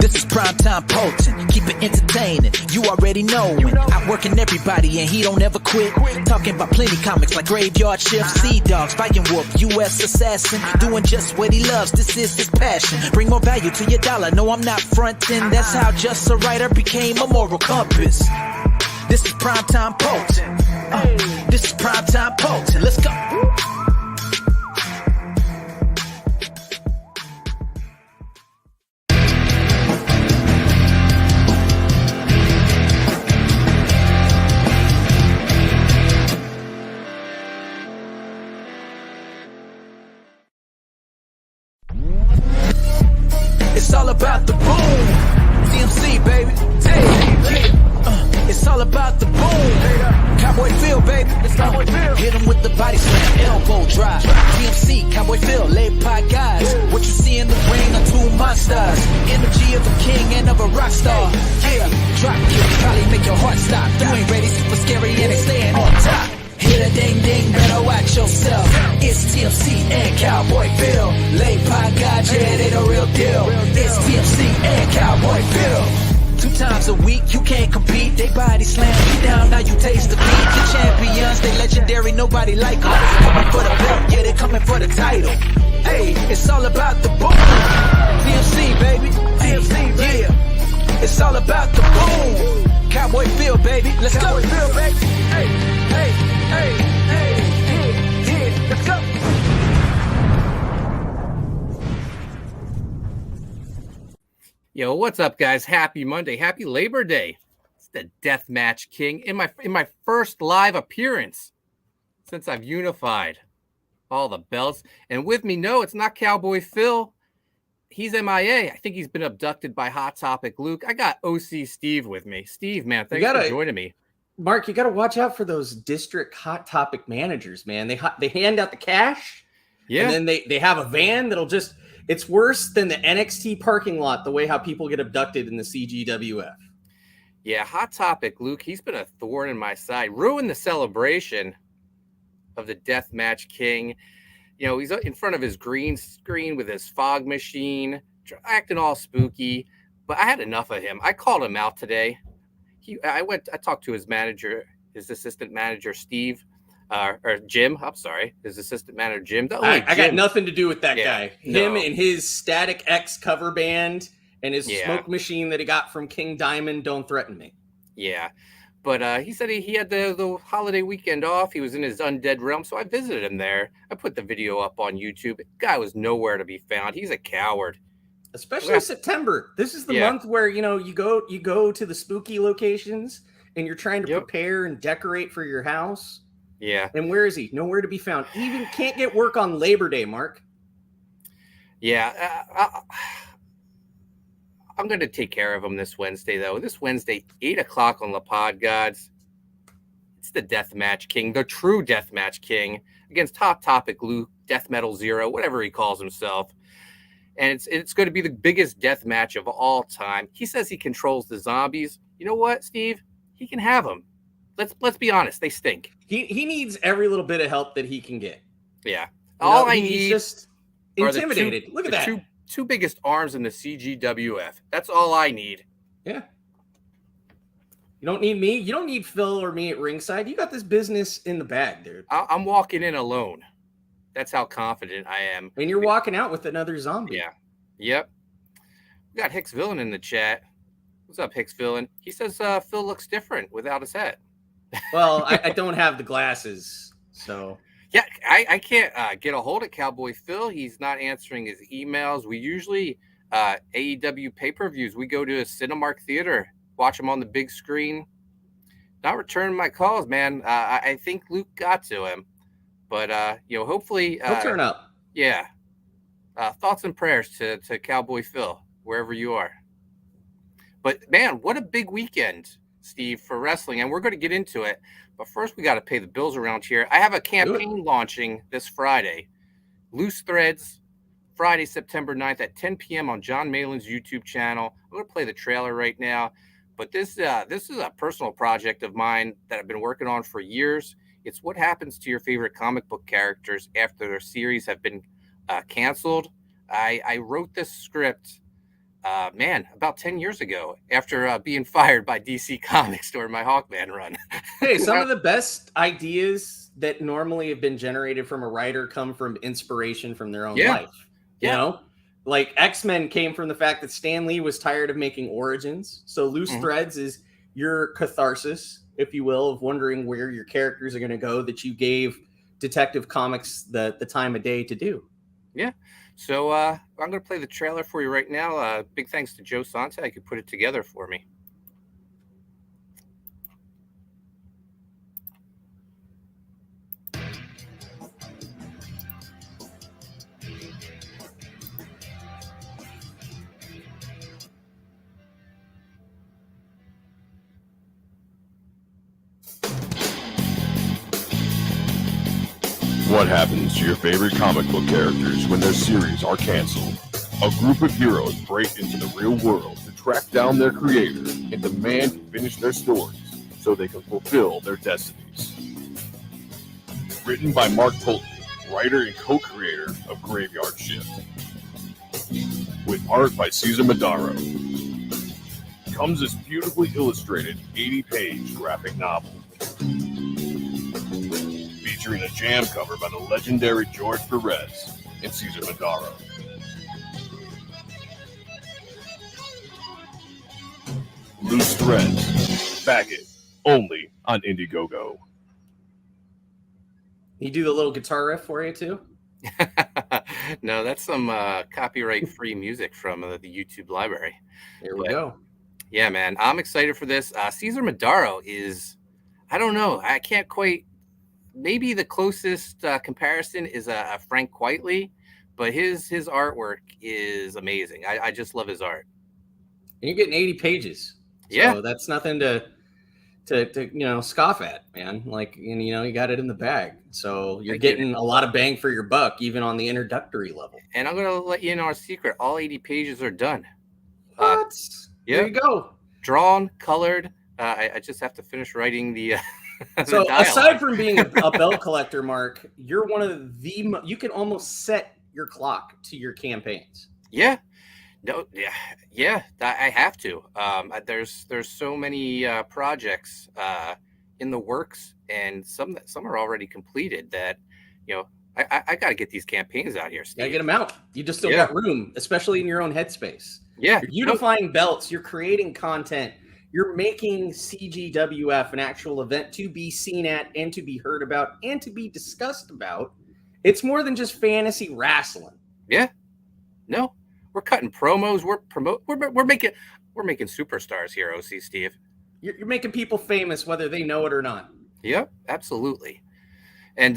This is primetime Poulton, keep it entertaining. You already know, outworking everybody and he don't ever quit. Talking about plenty comics like Graveyard Shift, Sea Dogs, Viking Wolf, U.S. Assassin, doing just what he loves. This is his passion. Bring more value to your dollar. No, I'm not fronting. That's how just a writer became a moral compass. This is primetime Poulton. This is primetime Poulton. Let's go. It's all about the boom. DMC, baby. It's all about the boom. Cowboy Phil, baby. Hit him with the body slam, elbow drop. DMC, Cowboy Phil, laid pie guys. What you see in the ring are two monsters. Energy of a king and of a rock star. Yeah, drop kick, probably make your heart stop. You ain't ready, super scary and they staying on top. Hit a ding ding, better watch yourself. It's TMC and Cowboy Phil. Lay pie guys, yeah, they the real deal. It's TMC and Cowboy Phil. 2 times a week, you can't compete. They body slam you down, now you taste the beat. The champions, they legendary, nobody like them. Coming for the belt, yeah, they coming for the title. Hey, it's all about the boom. TMC, baby. TMC, yeah. It's all about the boom. Cowboy Phil, baby. Let's go. Cowboy Phil, baby. Hey, hey, hey, hey, yeah, let's go. Yo, what's up, guys? Happy Monday. Happy Labor Day. It's the Deathmatch King in my first live appearance since I've unified all the belts. And with me, no, it's not Cowboy Phil. He's MIA. I think he's been abducted by Hot Topic Luke. I got OCSteve with me. Steve, man, thanks for joining me. Mark, you got to watch out for those district Hot Topic managers, man. They hand out the cash, and then they have a van that'll just... It's worse than the NXT parking lot, the way how people get abducted in the CGWF. Yeah, Hot Topic Luke, he's been a thorn in my side. Ruined the celebration of the Deathmatch King. You know, he's in front of his green screen with his fog machine, acting all spooky. But I had enough of him. I called him out today. I talked to his manager, his assistant manager, Steve. Or Jim, I'm sorry, his assistant manager, Jim. I got nothing to do with that guy. Him and his Static X cover band and his smoke machine that he got from King Diamond don't threaten me. Yeah, but he said he had the holiday weekend off. He was in his undead realm, so I visited him there. I put the video up on YouTube. The guy was nowhere to be found. He's a coward. Especially September. This is the month where, you know, you go to the spooky locations and you're trying to prepare and decorate for your house. Yeah. And where is he? Nowhere to be found. He even can't get work on Labor Day, Mark. Yeah. I'm going to take care of him this Wednesday, though. This Wednesday, 8 o'clock on the Pod Gods. It's the Deathmatch King, the true Deathmatch King, against Hot Topic Luke, Death Metal Zero, whatever he calls himself. And it's going to be the biggest death match of all time. He says he controls the zombies. You know what, Steve? He can have them. Let's be honest. They stink. He needs every little bit of help that he can get. Yeah. All I need he's just intimidated. Look at that. Two biggest arms in the CGWF. That's all I need. Yeah. You don't need me. You don't need Phil or me at ringside. You got this business in the bag, dude. I'm walking in alone. That's how confident I am. And you're walking out with another zombie. Yeah. Yep. We got Hicks Villain in the chat. What's up, Hicks Villain? He says Phil looks different without his hat. Well, I don't have the glasses, so. Yeah, I can't get a hold of Cowboy Phil. He's not answering his emails. We usually, AEW pay-per-views, we go to a Cinemark theater, watch them on the big screen. Not returning my calls, man. I think Luke got to him. But, hopefully. He'll turn up. Yeah. Thoughts and prayers to Cowboy Phil, wherever you are. But, man, what a big weekend, Steve, for wrestling. And we're going to get into it. But first, we got to pay the bills around here. I have a campaign launching this Friday. Loose Threads, Friday, September 9th at 10 p.m. on John Malin's YouTube channel. I'm going to play the trailer right now. But this is a personal project of mine that I've been working on for years. It's what happens to your favorite comic book characters after their series have been canceled. I wrote this script man, about 10 years ago, after being fired by DC Comics during my Hawkman run. Hey, some of the best ideas that normally have been generated from a writer come from inspiration from their own life. You know, like X-Men came from the fact that Stan Lee was tired of making origins. So Loose Threads is your catharsis, if you will, of wondering where your characters are going to go that you gave Detective Comics the time of day to do. Yeah. So I'm going to play the trailer for you right now. Big thanks to Joe Sontag who put it together for me. What happens to your favorite comic book characters when their series are canceled? A group of heroes break into the real world to track down their creator and demand to finish their stories so they can fulfill their destinies. Written by Mark Poulton, writer and co-creator of Graveyard Shift. With art by Cesar Madaro. Comes this beautifully illustrated 80-page graphic novel. Featuring a jam cover by the legendary George Perez and Cesar Madaro. Loose Threads. Back it. Only on Indiegogo. You do the little guitar riff for you too? No, that's some copyright-free music from the YouTube library. There we go. Yeah, man. I'm excited for this. Cesar Madaro is, I don't know. I can't quite. Maybe the closest comparison is Frank Quitely, but his artwork is amazing. I just love his art. And you're getting 80 pages. So that's nothing to scoff at, man. Like, you got it in the bag. So you're getting a lot of bang for your buck, even on the introductory level. And I'm going to let you in our secret. All 80 pages are done. What? There you go. Drawn, colored. I just have to finish writing the... So aside from being a belt collector, Mark, you're one of the you can almost set your clock to your campaigns. Yeah. No, yeah, I have to. There's so many projects in the works, and some are already completed that, I got to get these campaigns out here, Steve. Gotta get them out. You just still got room, especially in your own headspace. Yeah. You're unifying belts, you're creating content. You're making CGWF an actual event to be seen at and to be heard about and to be discussed about. It's more than just fantasy wrestling. Yeah. No, we're cutting promos. We're making superstars here, OCSteve. You're making people famous whether they know it or not. Yep, absolutely. And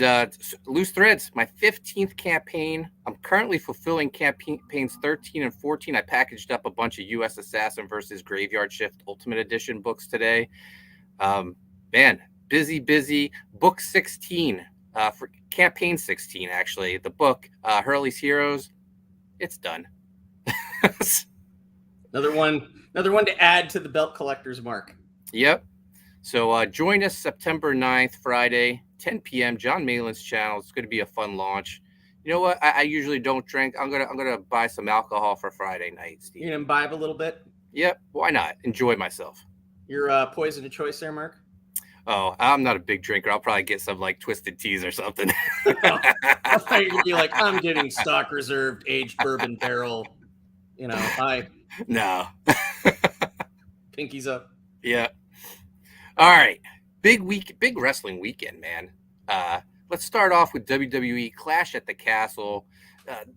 Loose Threads, my 15th campaign. I'm currently fulfilling campaigns 13 and 14. I packaged up a bunch of U.S. Assassin versus Graveyard Shift Ultimate Edition books today. Man, busy. Book 16 for campaign 16, actually. The book, Hurley's Heroes, it's done. Another one to add to the belt collector's mark. Yep. So join us September 9th, Friday, 10 p.m. John Malin's channel. It's going to be a fun launch. You know what? I usually don't drink. I'm gonna buy some alcohol for Friday night, Steve. You gonna imbibe a little bit? Yep. Why not? Enjoy myself. Your poison of choice there, Mark? Oh, I'm not a big drinker. I'll probably get some like Twisted Teas or something. I thought you were gonna be like, I'm getting stock reserved aged bourbon barrel. No. Pinkies up. Yeah. All right. Big wrestling weekend, man. Let's start off with WWE Clash at the Castle.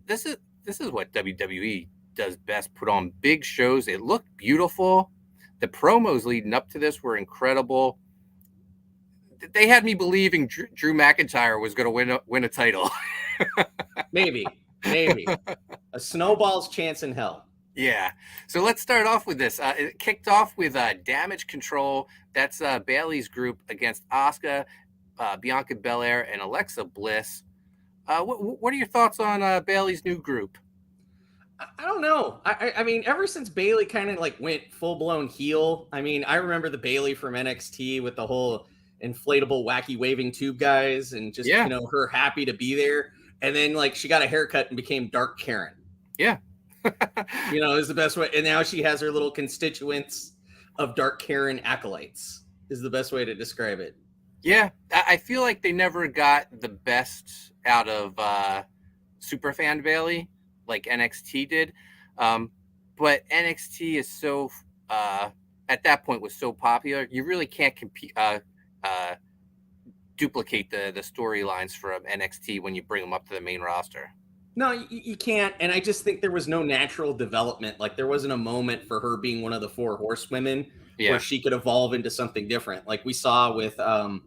This is what WWE does best, put on big shows. It looked beautiful. The promos leading up to this were incredible. They had me believing Drew McIntyre was going to win a title. Maybe. A snowball's chance in hell. Yeah. So let's start off with this. It kicked off with Damage Control. That's Bayley's group against Asuka, Bianca Belair, and Alexa Bliss. What are your thoughts on Bayley's new group? I don't know. I mean, ever since Bayley kind of like went full blown heel. I mean, I remember the Bayley from NXT with the whole inflatable, wacky waving tube guys, and just her happy to be there. And then like she got a haircut and became Dark Karen. Yeah. Is the best way. And now she has her little constituents of Dark Karen acolytes, is the best way to describe it. Yeah, I feel like they never got the best out of Superfan Bailey like NXT did. But NXT is so, at that point, was so popular, you really can't duplicate the storylines from NXT when you bring them up to the main roster. No, you can't. And I just think there was no natural development. Like, there wasn't a moment for her being one of the 4 horsewomen where she could evolve into something different. Like we saw with, the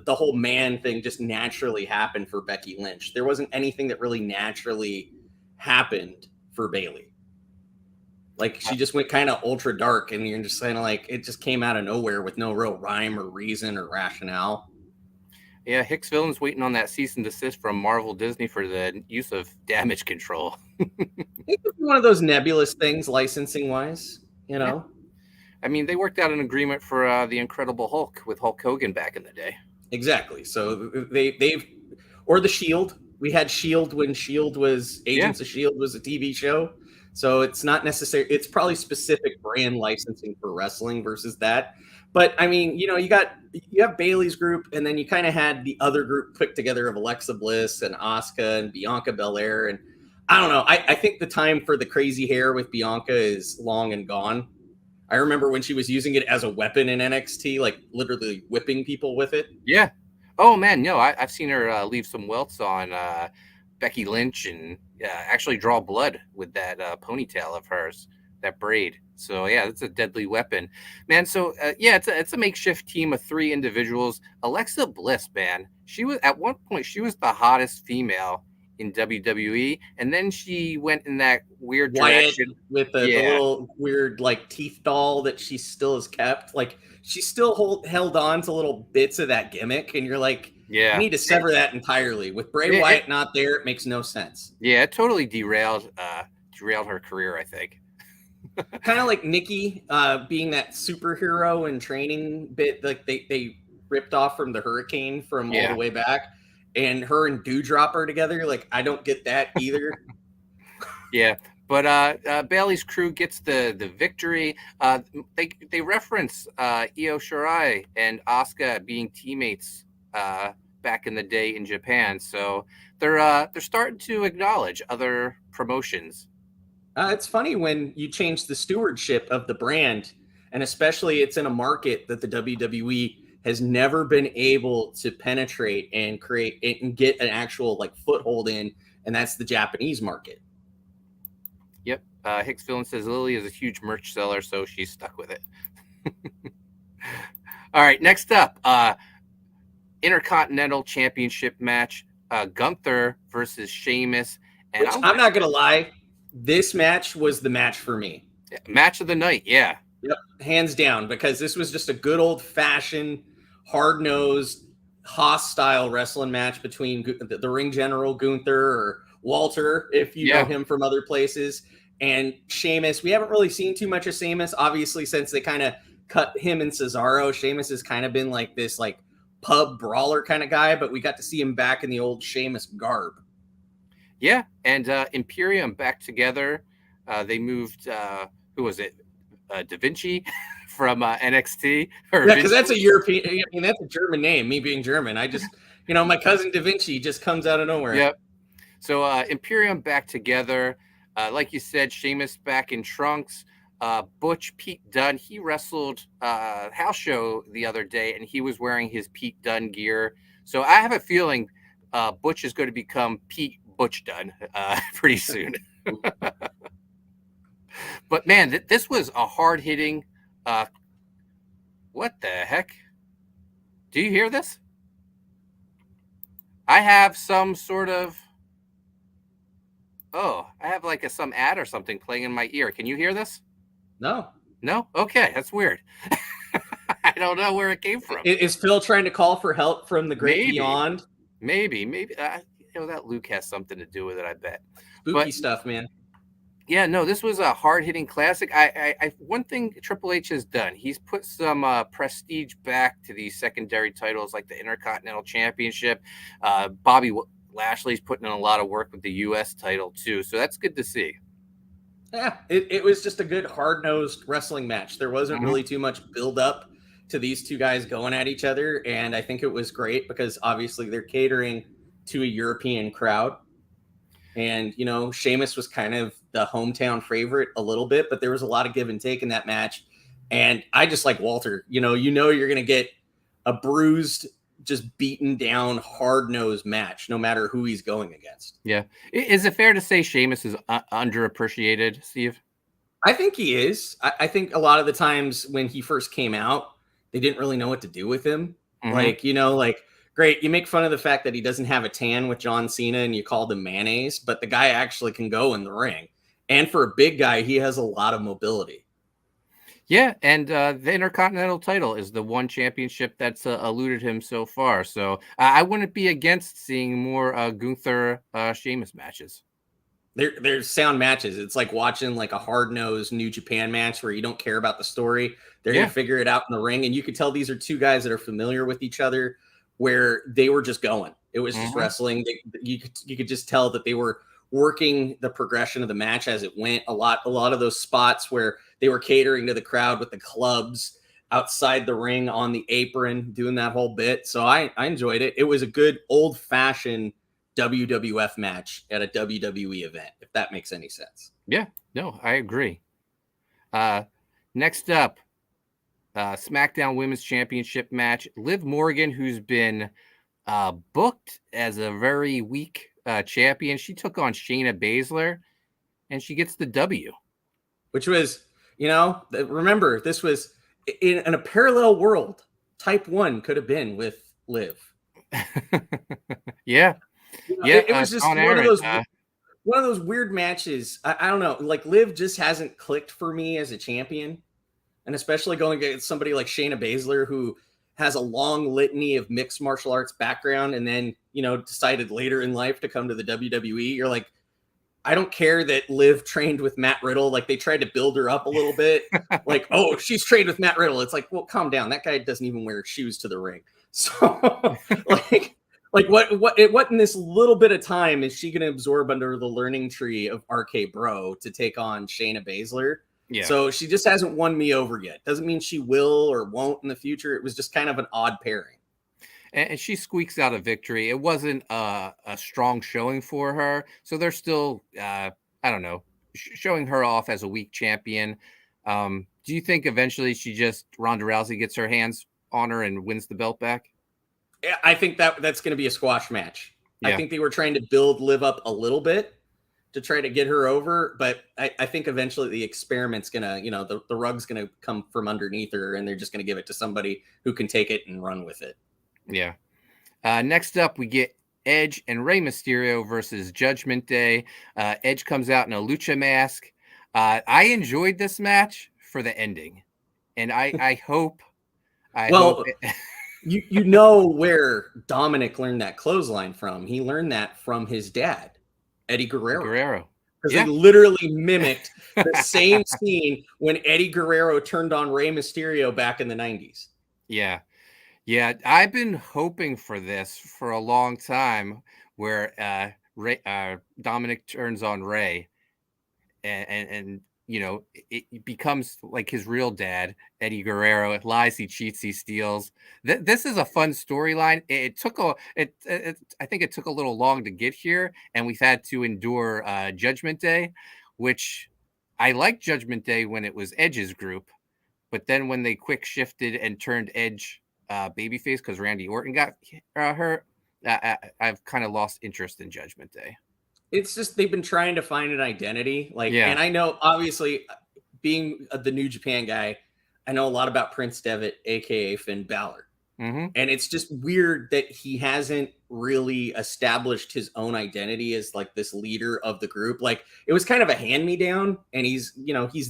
whole man thing just naturally happened for Becky Lynch. There wasn't anything that really naturally happened for Bailey. Like, she just went kind of ultra dark, and you're just kind of like, it just came out of nowhere with no real rhyme or reason or rationale. Yeah, Hicks Villain's waiting on that cease and desist from Marvel Disney for the use of damage control. It could be one of those nebulous things, licensing wise, Yeah. I mean, they worked out an agreement for the Incredible Hulk with Hulk Hogan back in the day. Exactly. So they've, or the Shield. We had Shield when Shield was Agents of Shield was a TV show. So it's not necessary. It's probably specific brand licensing for wrestling versus that. But I mean, you have Bailey's group, and then you kind of had the other group put together of Alexa Bliss and Asuka and Bianca Belair. And I don't know. I think the time for the crazy hair with Bianca is long and gone. I remember when she was using it as a weapon in NXT, like literally whipping people with it. Yeah. Oh man, no, I've seen her leave some welts on Becky Lynch and actually draw blood with that ponytail of hers, that braid. So yeah, it's a deadly weapon, man. So it's a makeshift team of 3 individuals. Alexa Bliss, man, she was at one point she was the hottest female in WWE, and then she went in that weird direction with the little weird like teeth doll that she still has kept. Like, she still held on to little bits of that gimmick, and you're like, you need to sever that entirely. With Bray Wyatt not there, it makes no sense. Yeah, it totally derailed her career, I think. Kind of like Nikki being that superhero and training bit, like they ripped off from the Hurricane from all the way back, and her and Dewdrop are together. Like, I don't get that either. Yeah, but Bailey's crew gets the victory. They reference Io Shirai and Asuka being teammates back in the day in Japan, so they're starting to acknowledge other promotions. It's funny when you change the stewardship of the brand, and especially it's in a market that the WWE has never been able to penetrate and create and get an actual like foothold in, and that's the Japanese market. Yep. Hicks Villain says Lily is a huge merch seller, so she's stuck with it. All right, next up, Intercontinental Championship match, Gunther versus Sheamus. And I'm not gonna lie, this match was the match for me. Match of the night, yeah. Yep, hands down, because this was just a good old-fashioned, hard-nosed, hostile wrestling match between the ring general Gunther, or Walter, if you know him from other places, and Sheamus. We haven't really seen too much of Sheamus, obviously, since they kind of cut him and Cesaro. Sheamus has kind of been like this like pub brawler kind of guy, but we got to see him back in the old Sheamus garb. Yeah, and Imperium back together. They moved, who was it? Da Vinci from NXT. Because that's a European, I mean, that's a German name, me being German. I just, my cousin Da Vinci just comes out of nowhere. Yep. So Imperium back together. Like you said, Sheamus back in trunks. Butch Pete Dunne, he wrestled house show the other day, and he was wearing his Pete Dunne gear. So I have a feeling Butch is going to become Pete Butch Dunne pretty soon. But man, this was a hard-hitting. What the heck? Do you hear this? I have some sort of. Oh, I have like some ad or something playing in my ear. Can you hear this? No. No? Okay, that's weird. I don't know where it came from. Is Phil trying to call for help from the great beyond? Maybe. That Luke has something to do with it, I bet. Spooky stuff, man. Yeah, no, this was a hard-hitting classic. I one thing Triple H has done, he's put some prestige back to these secondary titles like the Intercontinental Championship. Bobby Lashley's putting in a lot of work with the U.S. title too, so that's good to see. Yeah, it was just a good hard-nosed wrestling match. There wasn't really too much build-up to these two guys going at each other, and I think it was great because obviously they're catering to a European crowd. And, you know, Sheamus was kind of the hometown favorite a little bit, but there was a lot of give and take in that match. And I just like Walter. You know you're going to get a bruised, just beaten down, hard-nosed match, no matter who he's going against. Yeah. Is it fair to say Sheamus is underappreciated, Steve? I think he is. I think a lot of the times when he first came out, they didn't really know what to do with him. Great, you make fun of the fact that he doesn't have a tan with John Cena and you called him mayonnaise, but the guy actually can go in the ring. And for a big guy, he has a lot of mobility. Yeah, and the Intercontinental title is the one championship that's eluded him so far. So I wouldn't be against seeing more Gunther Sheamus matches. They're sound matches. It's like watching like a hard-nosed New Japan match where you don't care about the story. They're going to figure it out in the ring. And you could tell these are two guys that are familiar with each other where they were just going. It was just wrestling. You could just tell that they were working the progression of the match as it went. A lot of those spots where they were catering to the crowd with the clubs outside the ring on the apron, doing that whole bit. So I enjoyed it. It was a good old-fashioned WWF match at a WWE event, if that makes any sense. Yeah, no, I agree. Next up, SmackDown Women's Championship match. Liv Morgan, who's been booked as a very weak champion, she took on Shayna Baszler, and she gets the W. Which was, remember, this was in a parallel world. Type 1 could have been with Liv. Yeah. It was just one of those weird matches. I don't know. Like, Liv just hasn't clicked for me as a champion. And especially going against somebody like Shayna Baszler, who has a long litany of mixed martial arts background and then, decided later in life to come to the WWE. You're like, I don't care that Liv trained with Matt Riddle. Like, they tried to build her up a little bit. Like, oh, she's trained with Matt Riddle. It's like, well, calm down. That guy doesn't even wear shoes to the ring. So, like what in this little bit of time is she going to absorb under the learning tree of RK Bro to take on Shayna Baszler? Yeah. So she just hasn't won me over yet. Doesn't mean she will or won't in the future. It was just kind of an odd pairing. And she squeaks out a victory. It wasn't a strong showing for her. So they're still, showing her off as a weak champion. Do you think eventually Ronda Rousey gets her hands on her and wins the belt back? I think that's going to be a squash match. Yeah. I think they were trying to build Liv up a little bit to try to get her over, but I think eventually the experiment's going to, the rug's going to come from underneath her and they're just going to give it to somebody who can take it and run with it. Yeah. Next up, we get Edge and Rey Mysterio versus Judgment Day. Edge comes out in a lucha mask. I enjoyed this match for the ending, and I hope. You know where Dominic learned that clothesline from. He learned that from his dad, Eddie Guerrero. Because they literally mimicked the same scene when Eddie Guerrero turned on Rey Mysterio back in the 90s. Yeah. Yeah, I've been hoping for this for a long time where Dominic turns on Rey and it becomes like his real dad, Eddie Guerrero. It lies, he cheats, he steals. This is a fun storyline. I think it took a little long to get here, and we've had to endure Judgment Day, which I liked Judgment Day when it was Edge's group, but then when they quick shifted and turned Edge babyface because Randy Orton got hurt, I've kind of lost interest in Judgment Day. It's just they've been trying to find an identity. And I know, obviously, being the New Japan guy, I know a lot about Prince Devitt, aka Finn Balor. Mm-hmm. And it's just weird that he hasn't really established his own identity as like this leader of the group. Like, it was kind of a hand-me-down, and he's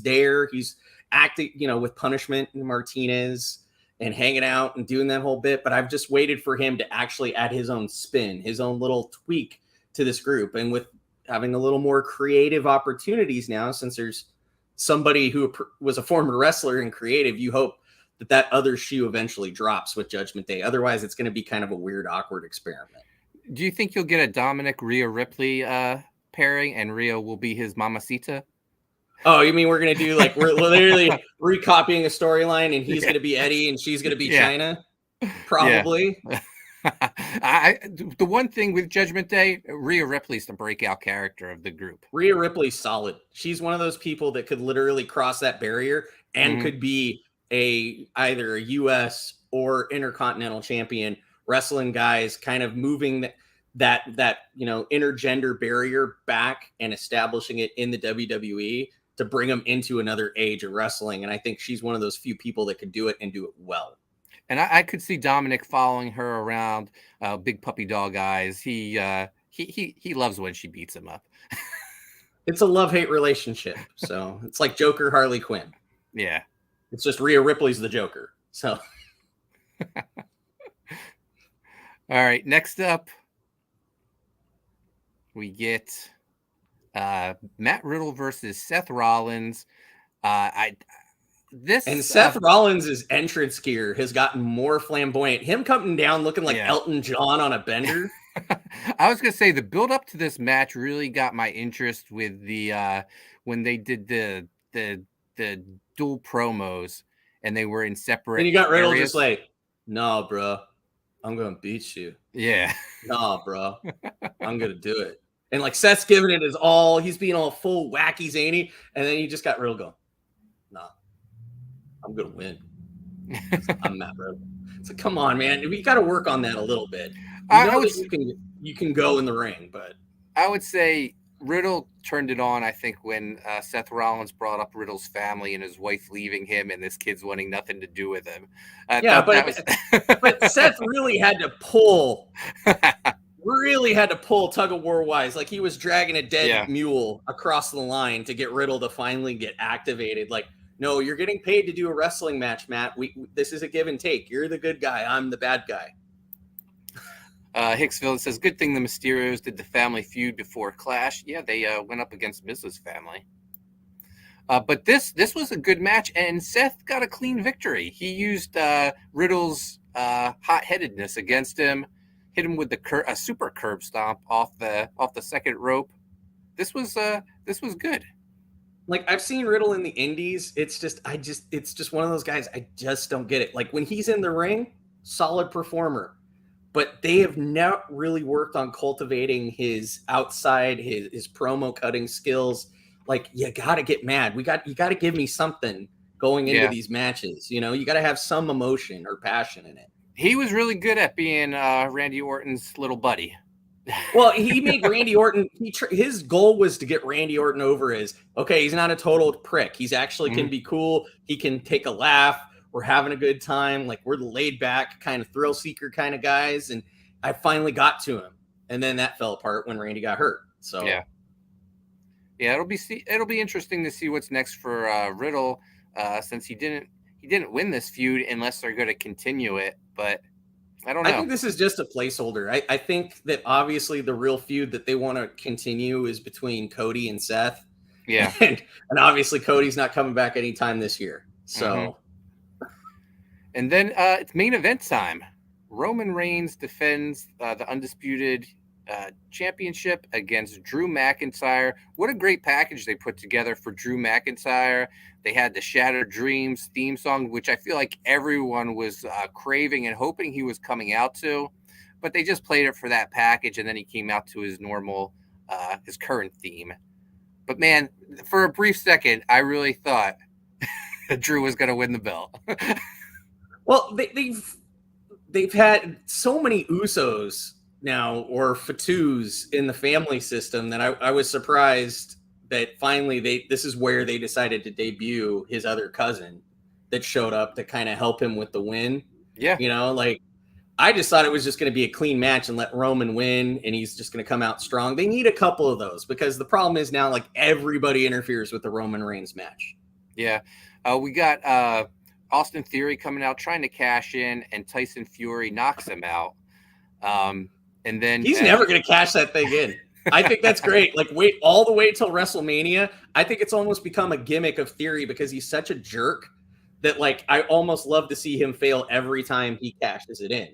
there, he's acting, with Punishment and Martinez and hanging out and doing that whole bit. But I've just waited for him to actually add his own spin, his own little tweak to this group. And with having a little more creative opportunities now, since there's somebody who was a former wrestler and creative, you hope that other shoe eventually drops with Judgment Day. Otherwise, it's going to be kind of a weird, awkward experiment. Do you think you'll get a Dominic Rhea Ripley pairing, and Rhea will be his mamacita? Oh, you mean we're gonna do like we're literally recopying a storyline, and he's gonna be Eddie, and she's gonna be China? Probably. Yeah. The one thing with Judgment Day, Rhea Ripley's the breakout character of the group. Rhea Ripley's solid. She's one of those people that could literally cross that barrier and could be either a U.S. or Intercontinental champion, wrestling guys, kind of moving that intergender barrier back and establishing it in the WWE to bring them into another age of wrestling. And I think she's one of those few people that could do it and do it well. And I could see Dominic following her around, big puppy dog eyes. He loves when she beats him up. It's a love-hate relationship. So it's like Joker, Harley Quinn. Yeah. It's just Rhea Ripley's the Joker. So. All right. Next up, we get Matt Riddle versus Seth Rollins. Seth Rollins' entrance gear has gotten more flamboyant. Him coming down looking like Elton John on a bender. I was gonna say the build up to this match really got my interest with the when they did the dual promos and they were in separate. And you got Riddle just like, "No, bro, I'm gonna beat you." Yeah. "No, bro, I'm gonna do it." And like Seth's giving it his all. He's being all full wacky zany, and then you just got Riddle going, "Nah, I'm gonna win. I'm Matt Riddle." It's like, come on, man. You got to work on that a little bit. You can go in the ring, but I would say Riddle turned it on. I think when Seth Rollins brought up Riddle's family and his wife leaving him, and this kid's wanting nothing to do with him. But Seth really had to pull. Really had to pull tug of war wise, like he was dragging a dead mule across the line to get Riddle to finally get activated. Like, no, you're getting paid to do a wrestling match, Matt. This is a give and take. You're the good guy. I'm the bad guy. Hicksville says, good thing the Mysterios did the family feud before Clash. Yeah, they went up against Miz's family. But this was a good match, and Seth got a clean victory. He used Riddle's hot-headedness against him, hit him with a super curb stomp off the second rope. This was good. Like, I've seen Riddle in the indies. It's just one of those guys. I just don't get it. Like, when he's in the ring, solid performer, but they have not really worked on cultivating his outside, his promo cutting skills. Like, you got to get mad. You got to give me something going into these matches. You know, you got to have some emotion or passion in it. He was really good at being Randy Orton's little buddy. Well, he made Randy Orton. His goal was to get Randy Orton over as, okay, he's not a total prick. He's actually can be cool. He can take a laugh. We're having a good time. Like, we're the laid back kind of thrill seeker kind of guys. And I finally got to him. And then that fell apart when Randy got hurt. So yeah, it'll be interesting to see what's next for Riddle, since he didn't win this feud unless they're going to continue it. But I don't know. I think this is just a placeholder. I think that obviously the real feud that they want to continue is between Cody and Seth. Yeah. And obviously Cody's not coming back anytime this year. So. And then it's main event time. Roman Reigns defends the undisputed championship against Drew McIntyre. What a great package they put together for Drew McIntyre. They had the Shattered Dreams theme song, which I feel like everyone was craving and hoping he was coming out to, but they just played it for that package, and then he came out to his normal, his current theme. But man, for a brief second, I really thought Drew was going to win the belt. Well, they've had so many Usos now, or Fatus in the family system, that I was surprised that finally this is where they decided to debut his other cousin that showed up to kind of help him with the win. Yeah. You know, like, I just thought it was just going to be a clean match and let Roman win, and he's just going to come out strong. They need a couple of those, because the problem is now, like, everybody interferes with the Roman Reigns match. Yeah. We got Austin Theory coming out trying to cash in, and Tyson Fury knocks him out. And then he's never going to cash that thing in. I think that's great. Like, wait all the way till WrestleMania. I think it's almost become a gimmick of Theory, because he's such a jerk that, like, I almost love to see him fail every time he cashes it in.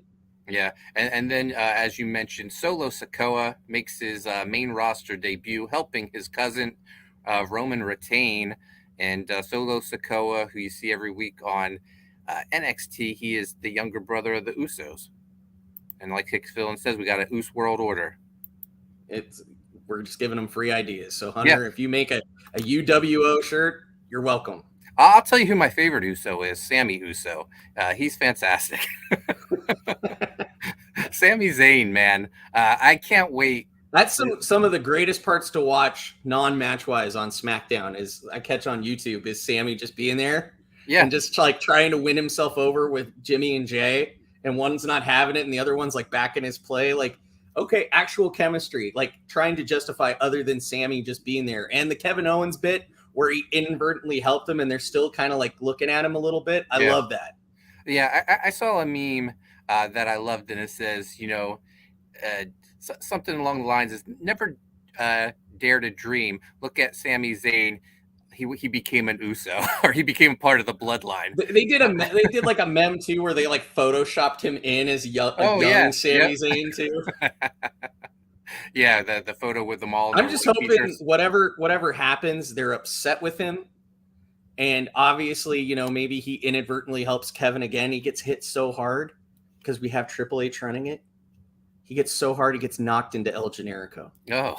Yeah, and then as you mentioned, Solo Sikoa makes his main roster debut, helping his cousin Roman retain. And Solo Sikoa, who you see every week on NXT, he is the younger brother of the Usos. And like Hicksville says, we got an Us World Order. We're just giving them free ideas. So Hunter, if you make a UWO shirt, you're welcome. I'll tell you who my favorite Uso is, Sammy Uso. He's fantastic. Sami Zayn, man. I can't wait. That's some of the greatest parts to watch non-match wise on SmackDown is I catch on YouTube is Sammy just being there and just like trying to win himself over with Jimmy and Jay, and one's not having it and the other one's like back in his play. Like, okay, actual chemistry, like trying to justify other than Sammy just being there. And the Kevin Owens bit where he inadvertently helped him and they're still kind of like looking at him a little bit. I love that. Yeah, I saw a meme that I loved, and it says, something along the lines is never dare to dream. Look at Sami Zayn. He became an Uso, or he became part of the bloodline. They did like a meme too, where they like photoshopped him in as young Sami Zayn too. Yeah, the photo with them all. I'm just hoping whatever happens, they're upset with him. And obviously, maybe he inadvertently helps Kevin again. He gets hit so hard because we have Triple H running it. He gets so hard, he gets knocked into El Generico. Oh.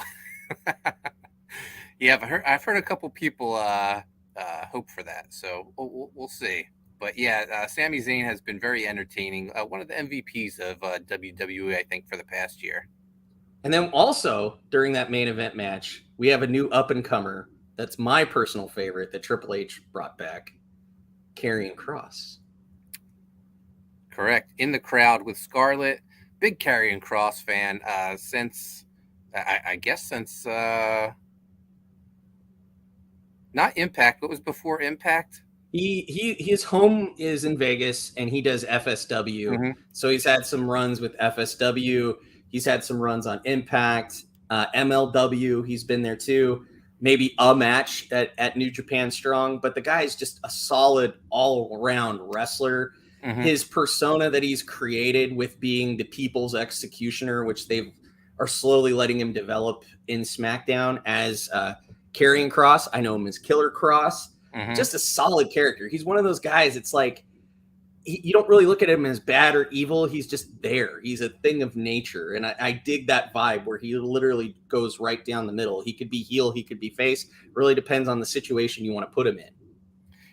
Yeah, I've heard a couple people hope for that. So we'll see. But yeah, Sami Zayn has been very entertaining. One of the MVPs of WWE, I think, for the past year. And then also during that main event match, we have a new up-and-comer that's my personal favorite that Triple H brought back, Karrion Kross. Correct. In the crowd with Scarlett. Big Karrion Kross fan since, I guess since, not Impact. What was before Impact? His home is in Vegas, and he does FSW. Mm-hmm. So he's had some runs with FSW. He's had some runs on Impact, MLW. He's been there too. Maybe a match at New Japan Strong, but the guy is just a solid all-around wrestler. Mm-hmm. His persona that he's created with being the people's executioner, which they are slowly letting him develop in SmackDown as Karrion Kross. I know him as Killer Kross. Mm-hmm. Just a solid character. He's one of those guys. It's like you don't really look at him as bad or evil. He's just there. He's a thing of nature. And I dig that vibe where he literally goes right down the middle. He could be heel. He could be face. It really depends on the situation you want to put him in.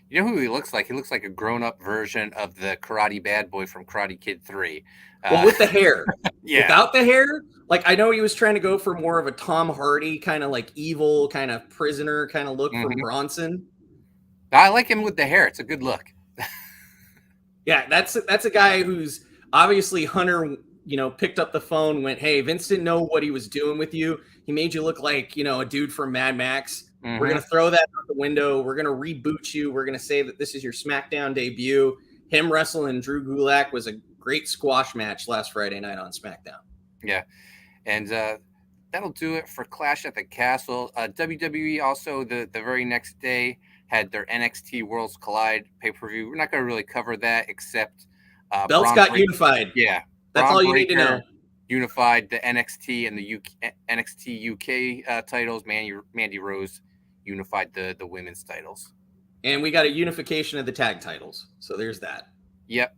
You know who he looks like? He looks like a grown-up version of the Karate Bad Boy from Karate Kid 3. Well, with the hair. Yeah. Without the hair, like I know he was trying to go for more of a Tom Hardy kind of like evil, kind of prisoner kind of look for Bronson. I like him with the hair. It's a good look. Yeah, that's a guy who's obviously Hunter, picked up the phone, went, hey, Vince didn't know what he was doing with you. He made you look like, a dude from Mad Max. Mm-hmm. We're going to throw that out the window. We're going to reboot you. We're going to say that this is your SmackDown debut. Him wrestling Drew Gulak was a great squash match last Friday night on SmackDown. Yeah, and that'll do it for Clash at the Castle. WWE also the very next day had their NXT Worlds Collide pay-per-view. We're not going to really cover that except belts got unified. Yeah, that's all you need to know. Unified the NXT and the NXT UK titles. Mandy Rose unified the women's titles. And we got a unification of the tag titles. So there's that. Yep.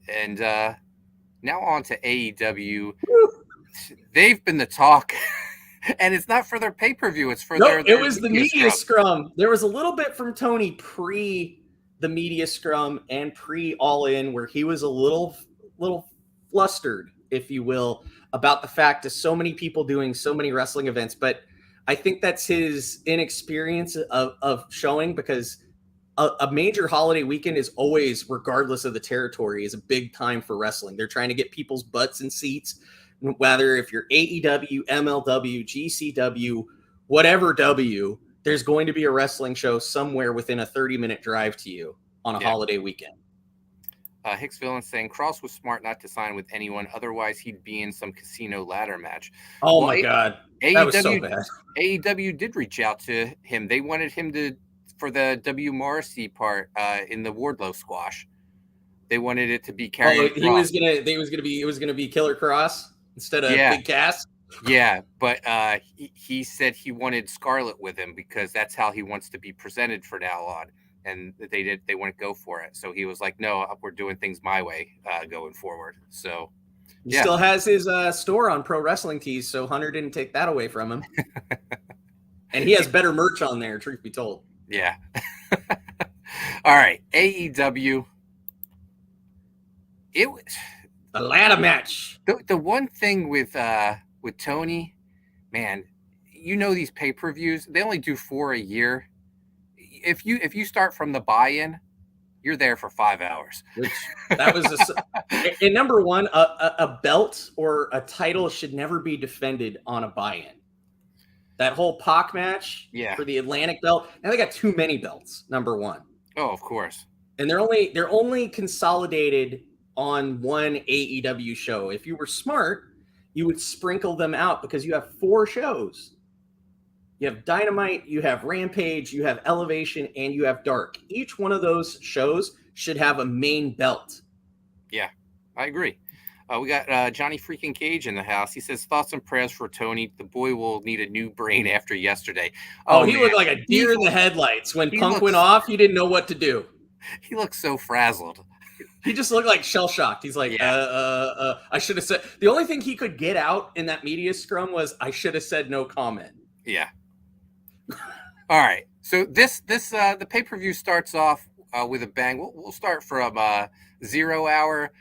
And now on to AEW. Woo! They've been the talk. And it's not for their pay-per-view. It's for their it was the media scrum. There was a little bit from Tony pre the media scrum and pre All In where he was a little flustered, if you will, about the fact of so many people doing so many wrestling events. But I think that's his inexperience of showing, because a major holiday weekend is always, regardless of the territory, is a big time for wrestling. They're trying to get people's butts in seats. Whether if you're AEW, MLW, GCW, whatever W, there's going to be a wrestling show somewhere within a 30-minute drive to you on a holiday weekend. Hicksville is saying Kross was smart not to sign with anyone. Otherwise, he'd be in some casino ladder match. Oh, my God. That was so bad. AEW did reach out to him. They wanted him for the W. Morrissey part in the Wardlow squash. They wanted it to be Oh, carrying. it was gonna be Killer Cross instead of Yeah. Big Cass. Yeah, but he said he wanted Scarlett with him because that's how he wants to be presented from now on. And they wouldn't go for it. So he was like, no, we're doing things my way going forward. So He still has his store on Pro Wrestling Tees, so Hunter didn't take that away from him. And he has better merch on there, truth be told. Yeah. All right, AEW. It was the ladder match. The one thing with Tony, man, you know these pay-per-views, they only do 4 a year. If you start from the buy-in, you're there for 5 hours. Which that was and number one, a belt or a title should never be defended on a buy-in. That whole Pac match for the Atlantic belt. Now they got too many belts, number one. Oh, of course. And they're only consolidated on one AEW show. If you were smart, you would sprinkle them out because you have 4 shows. You have Dynamite, you have Rampage, you have Elevation, and you have Dark. Each one of those shows should have a main belt. Yeah, I agree. We got Johnny freaking Cage in the house. He says, thoughts and prayers for Tony. The boy will need a new brain after yesterday. Oh, he looked like a deer in the headlights. When Punk went off, he didn't know what to do. He looked so frazzled. He just looked like shell-shocked. He's like, I should have said... The only thing he could get out in that media scrum was, I should have said no comment. Yeah. All right. So the pay-per-view starts off with a bang. We'll start from 0 hour.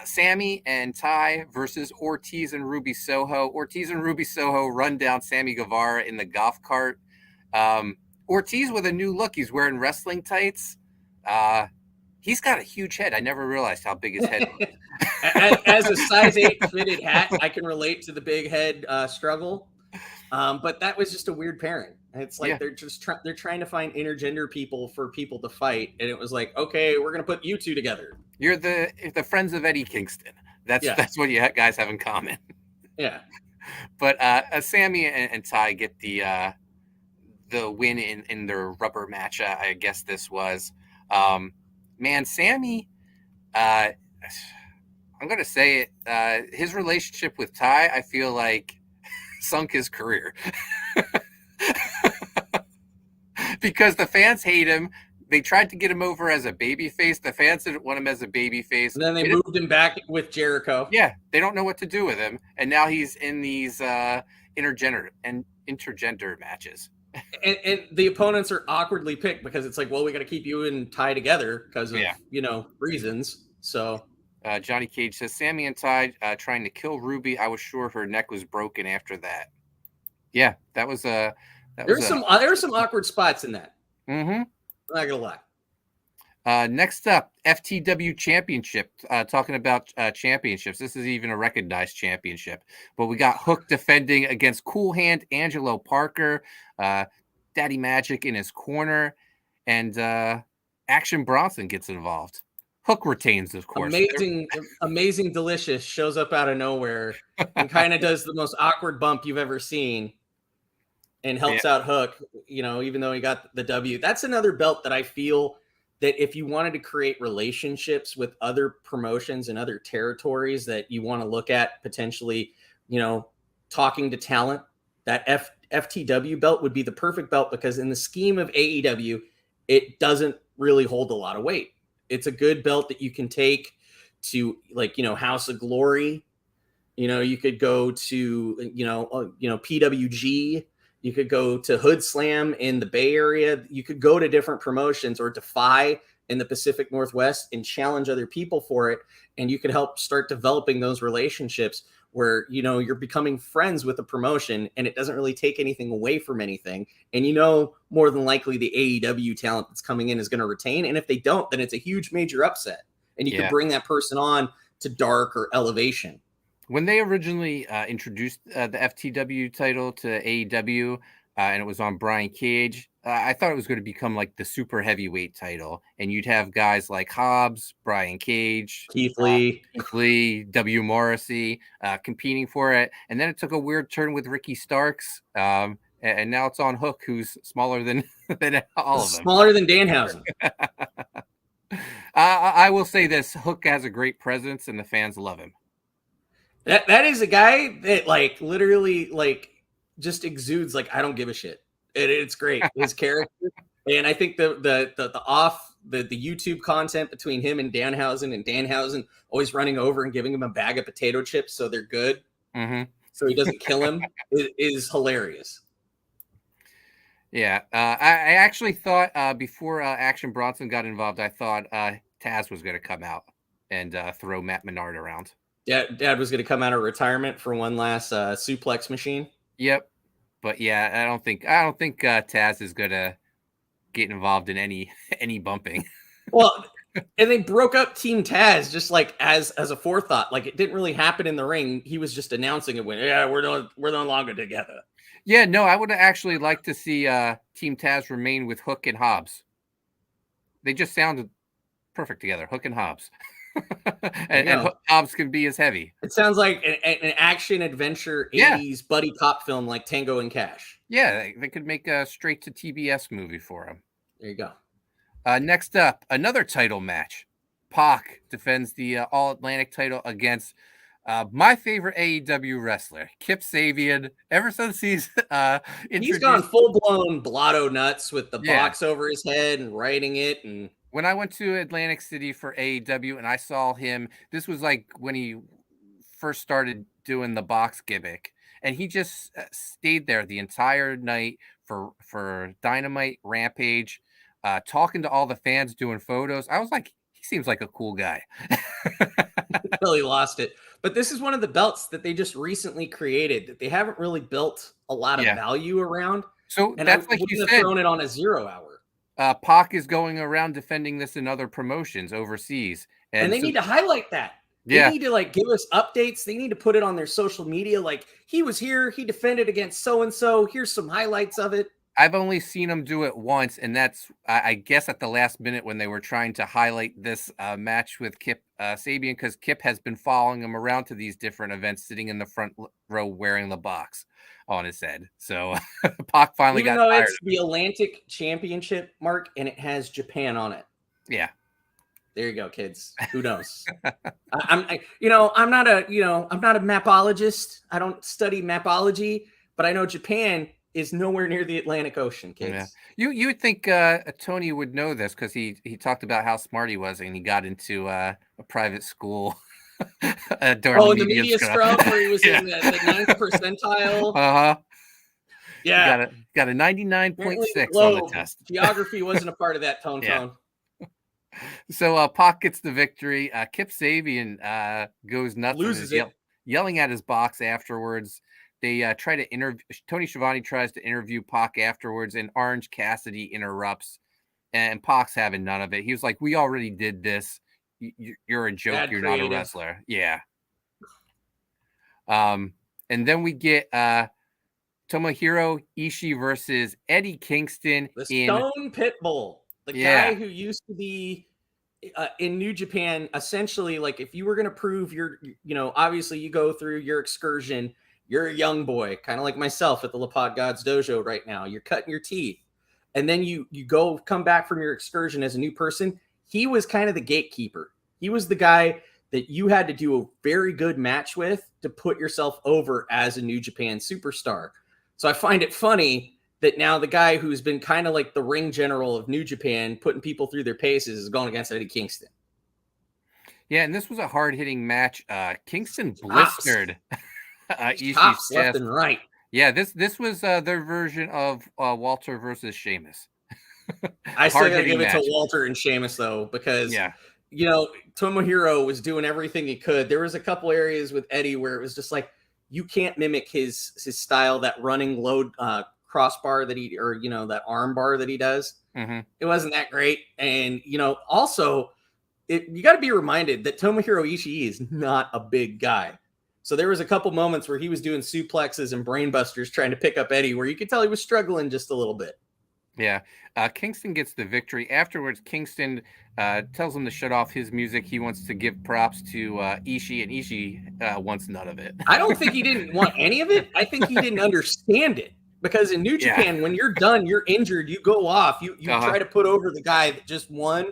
Sammy and Ty versus Ortiz and Ruby Soho. Ortiz and Ruby Soho run down Sammy Guevara in the golf cart. Ortiz with a new look. He's wearing wrestling tights. He's got a huge head. I never realized how big his head was. As a size 8 fitted hat, I can relate to the big head struggle. But that was just a weird pairing. It's like they're just they're trying to find intergender people for people to fight, and it was like, okay, we're gonna put you two together. You're the friends of Eddie Kingston. That's what you guys have in common. Yeah. But Sammy and Ty get the win in their rubber match. I guess this was. Man, Sammy. I'm gonna say it. His relationship with Ty, I feel like, sunk his career. Because the fans hate him. They tried to get him over as a babyface. The fans didn't want him as a babyface. And then they moved him back with Jericho. Yeah, they don't know what to do with him. And now he's in these intergender matches. And the opponents are awkwardly picked because it's like, well, we got to keep you and Ty together because of, reasons. So Johnny Cage says, Sammy and Ty trying to kill Ruby. I was sure her neck was broken after that. Yeah, that was a... There were some awkward spots in that. Mm-hmm. I'm not gonna lie. Next up, FTW Championship. Talking about championships. This is even a recognized championship. But we got Hook defending against Cool Hand Angelo Parker, Daddy Magic in his corner, and Action Bronson gets involved. Hook retains, of course. Amazing Delicious shows up out of nowhere and kind of does the most awkward bump you've ever seen. And helps out Hook, even though he got the W. That's another belt that I feel that if you wanted to create relationships with other promotions and other territories that you want to look at potentially, talking to talent, that FTW belt would be the perfect belt because in the scheme of AEW, it doesn't really hold a lot of weight. It's a good belt that you can take to House of Glory. You could go to, PWG. You could go to Hood Slam in the Bay Area. You could go to different promotions or Defy in the Pacific Northwest and challenge other people for it. And you could help start developing those relationships where, you're becoming friends with a promotion and it doesn't really take anything away from anything. And more than likely the AEW talent that's coming in is going to retain. And if they don't, then it's a huge major upset. And you can bring that person on to Dark or Elevation. When they originally introduced the FTW title to AEW, and it was on Brian Cage, I thought it was going to become like the super heavyweight title. And you'd have guys like Hobbs, Brian Cage, Keith Lee, W. Morrissey competing for it. And then it took a weird turn with Ricky Starks. And now it's on Hook, who's smaller than all of them. Smaller than Danhausen. I will say this: Hook has a great presence, and the fans love him. That is a guy that like literally like just exudes like I don't give a shit. It's great. His character, and I think the YouTube content between him and Danhausen always running over and giving him a bag of potato chips so they're good, so he doesn't kill him, is hilarious. Yeah, I actually thought before Action Bronson got involved, I thought Taz was going to come out and throw Matt Menard around. Dad was going to come out of retirement for one last suplex machine. Yep, but yeah, I don't think Taz is going to get involved in any bumping. Well, and they broke up Team Taz just like as a forethought. Like it didn't really happen in the ring. He was just announcing it when we're no longer together. Yeah, no, I would actually like to see Team Taz remain with Hook and Hobbs. They just sounded perfect together, Hook and Hobbs. and Hobbs can be as heavy. It sounds like an action adventure 80s buddy cop film like Tango and Cash. Yeah, they could make a straight to TBS movie for him. There you go. Next up, another title match. Pac defends the All-Atlantic title against my favorite AEW wrestler, Kip Sabian. Ever since he's gone full-blown blotto nuts with the box over his head and writing it. And when I went to Atlantic City for AEW and I saw him, this was like when he first started doing the box gimmick, and he just stayed there the entire night for Dynamite, Rampage, talking to all the fans, doing photos. I was like, he seems like a cool guy. Really lost it. But this is one of the belts that they just recently created that they haven't really built a lot of value around. So and that's like you said, thrown it on a 0 hour. Pac is going around defending this in other promotions overseas. And they need to highlight that. They need to like give us updates. They need to put it on their social media. Like he was here, he defended against so-and-so. Here's some highlights of it. I've only seen him do it once, and that's, I guess, at the last minute when they were trying to highlight this match with Kip Sabian, because Kip has been following him around to these different events, sitting in the front row wearing the box on his head. So Pac finally got tired. It's the Atlantic Championship, Mark, and it has Japan on it. Yeah. There you go, kids. Who knows? I'm not a mapologist. I don't study mapology, but I know Japan is nowhere near the Atlantic Ocean, kids. Yeah. You would think Tony would know this because he talked about how smart he was and he got into a private school. During the media scrum where he was in the 9th percentile. Yeah. Got a 99.6 on the test. Geography wasn't a part of that tone. So Pac gets the victory. Kip Sabian goes nuts, loses it, yelling at his box afterwards. They try to interview. Tony Schiavone tries to interview Pac afterwards, and Orange Cassidy interrupts. And Pac's having none of it. He was like, "We already did this. You're a joke. You're not a wrestler." Yeah. And then we get Tomohiro Ishii versus Eddie Kingston. The Stone Pitbull. The guy who used to be in New Japan, essentially, like if you were going to prove obviously you go through your excursion, you're a young boy, kind of like myself at the LaPod Gods Dojo right now. You're cutting your teeth. And then you come back from your excursion as a new person. He was kind of the gatekeeper. He was the guy that you had to do a very good match with to put yourself over as a New Japan superstar. So I find it funny that now the guy who's been kind of like the ring general of New Japan, putting people through their paces, is going against Eddie Kingston. Yeah, and this was a hard-hitting match. Kingston blistered Ishii's left and right. Yeah, this was their version of Walter versus Sheamus. I still gotta give it to Walter and Sheamus though, because Tomohiro was doing everything he could. There was a couple areas with Eddie where it was just like you can't mimic his style, that running low crossbar that that arm bar that he does. It wasn't that great. And also you got to be reminded that Tomohiro Ishii is not a big guy. So there was a couple moments where he was doing suplexes and brainbusters trying to pick up Eddie, where you could tell he was struggling just a little bit. Yeah. Kingston gets the victory. Afterwards, Kingston tells him to shut off his music. He wants to give props to Ishii, and Ishii wants none of it. I don't think he didn't want any of it. I think he didn't understand it. Because in New Japan, when you're done, you're injured, you go off, you try to put over the guy that just won,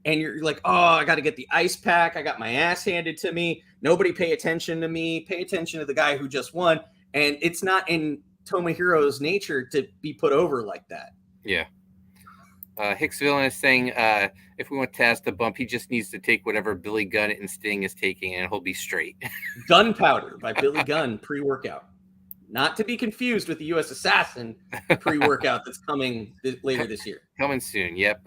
and you're like, oh, I got to get the ice pack. I got my ass handed to me. Nobody pay attention to me. Pay attention to the guy who just won. And it's not in Tomohiro's nature to be put over like that. Yeah. Hicks Villain is saying if we want Taz to bump, he just needs to take whatever Billy Gunn and Sting is taking, and he'll be straight. Gunpowder by Billy Gunn pre-workout. Not to be confused with the U.S. Assassin pre-workout that's coming later this year. Coming soon. Yep.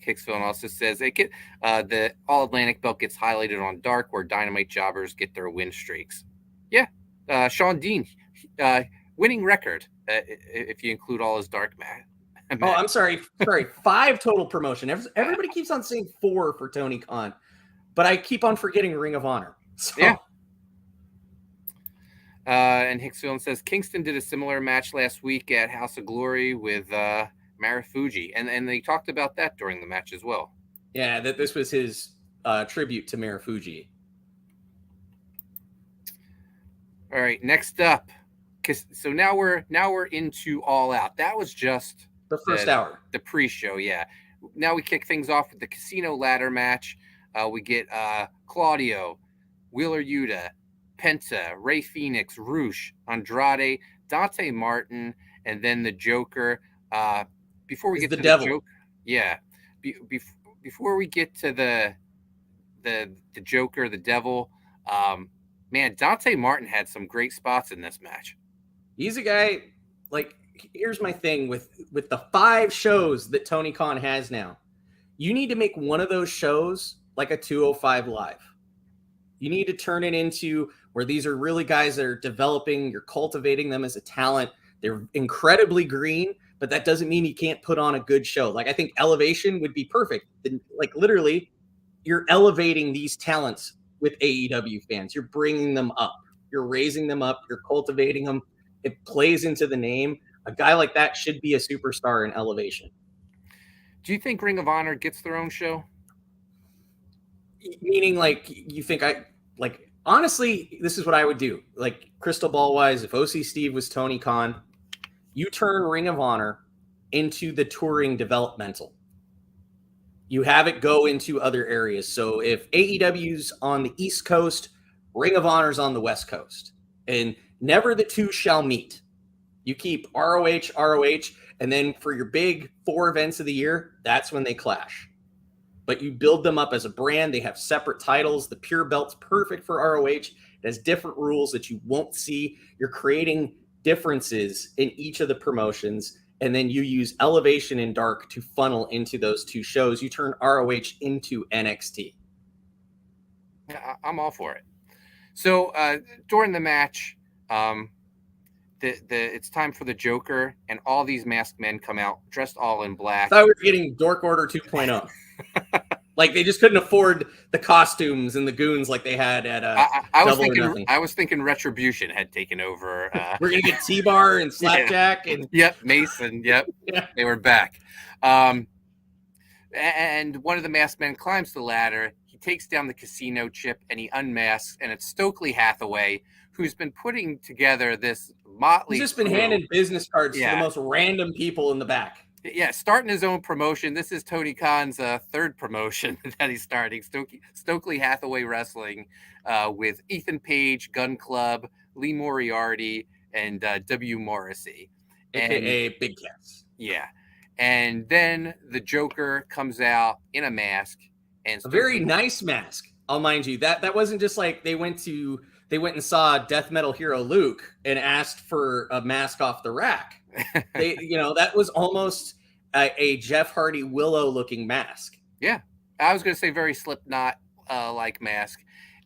Hicks Villain also says the All-Atlantic belt gets highlighted on Dark, where Dynamite jobbers get their win streaks. Yeah. Sean Dean, winning record, if you include all his Dark match. Oh, I'm sorry. 5 total promotion. Everybody keeps on saying 4 for Tony Khan, but I keep on forgetting Ring of Honor. So. Yeah. And Hicksville says Kingston did a similar match last week at House of Glory with Marufuji, and they talked about that during the match as well. Yeah, that this was his tribute to Marufuji. All right, next up, so now we're into All Out. That was just the first hour, the pre-show. Yeah, now we kick things off with the Casino Ladder match. We get Claudio, Wheeler Yuta, Penta, Rey Fenix, Roosh, Andrade, Dante Martin, and then the Joker. Before we get to the Joker, yeah. Before we get to the Joker, the Devil, man, Dante Martin had some great spots in this match. He's a guy. Like, here's my thing with the 5 shows that Tony Khan has now. You need to make one of those shows like a 205 Live. You need to turn it into where these are really guys that are developing, you're cultivating them as a talent. They're incredibly green, but that doesn't mean you can't put on a good show. Like, I think Elevation would be perfect. Like, literally, you're elevating these talents with AEW fans. You're bringing them up. You're raising them up. You're cultivating them. It plays into the name. A guy like that should be a superstar in Elevation. Do you think Ring of Honor gets their own show? Meaning, like, you think honestly, this is what I would do. Like, crystal ball wise, if OCSteve was Tony Khan, you turn Ring of Honor into the touring developmental. You have it go into other areas. So if AEW's on the East Coast, Ring of Honor's on the West Coast. And never the two shall meet. You keep ROH, and then for your big 4 events of the year, that's when they clash. But you build them up as a brand. They have separate titles. The Pure Belt's perfect for ROH. It has different rules that you won't see. You're creating differences in each of the promotions, and then you use Elevation and Dark to funnel into those 2 shows. You turn ROH into NXT. Yeah, I'm all for it. So during the match, it's time for the Joker, and all these masked men come out dressed all in black. I thought we were getting Dork Order 2.0. Like, they just couldn't afford the costumes and the goons like they had at I was thinking Retribution had taken over. We're gonna get T-Bar and Slapjack and Mason. Yep, yeah. They were back. And one of the masked men climbs the ladder. He takes down the casino chip and he unmasks, and it's Stokely Hathaway, who's been putting together this motley. He's just been handing business cards to the most random people in the back. Yeah, starting his own promotion. This is Tony Khan's 3rd promotion that he's starting. Stokely Hathaway Wrestling with Ethan Page, Gun Club, Lee Moriarty, and W. Morrissey. AKA Big Cats. Yeah. And then the Joker comes out in a mask. And a very nice mask, I'll mind you. That wasn't just like they went and saw Death Metal hero Luke and asked for a mask off the rack. That was almost a Jeff Hardy Willow looking mask. Yeah, I was going to say very Slipknot like mask,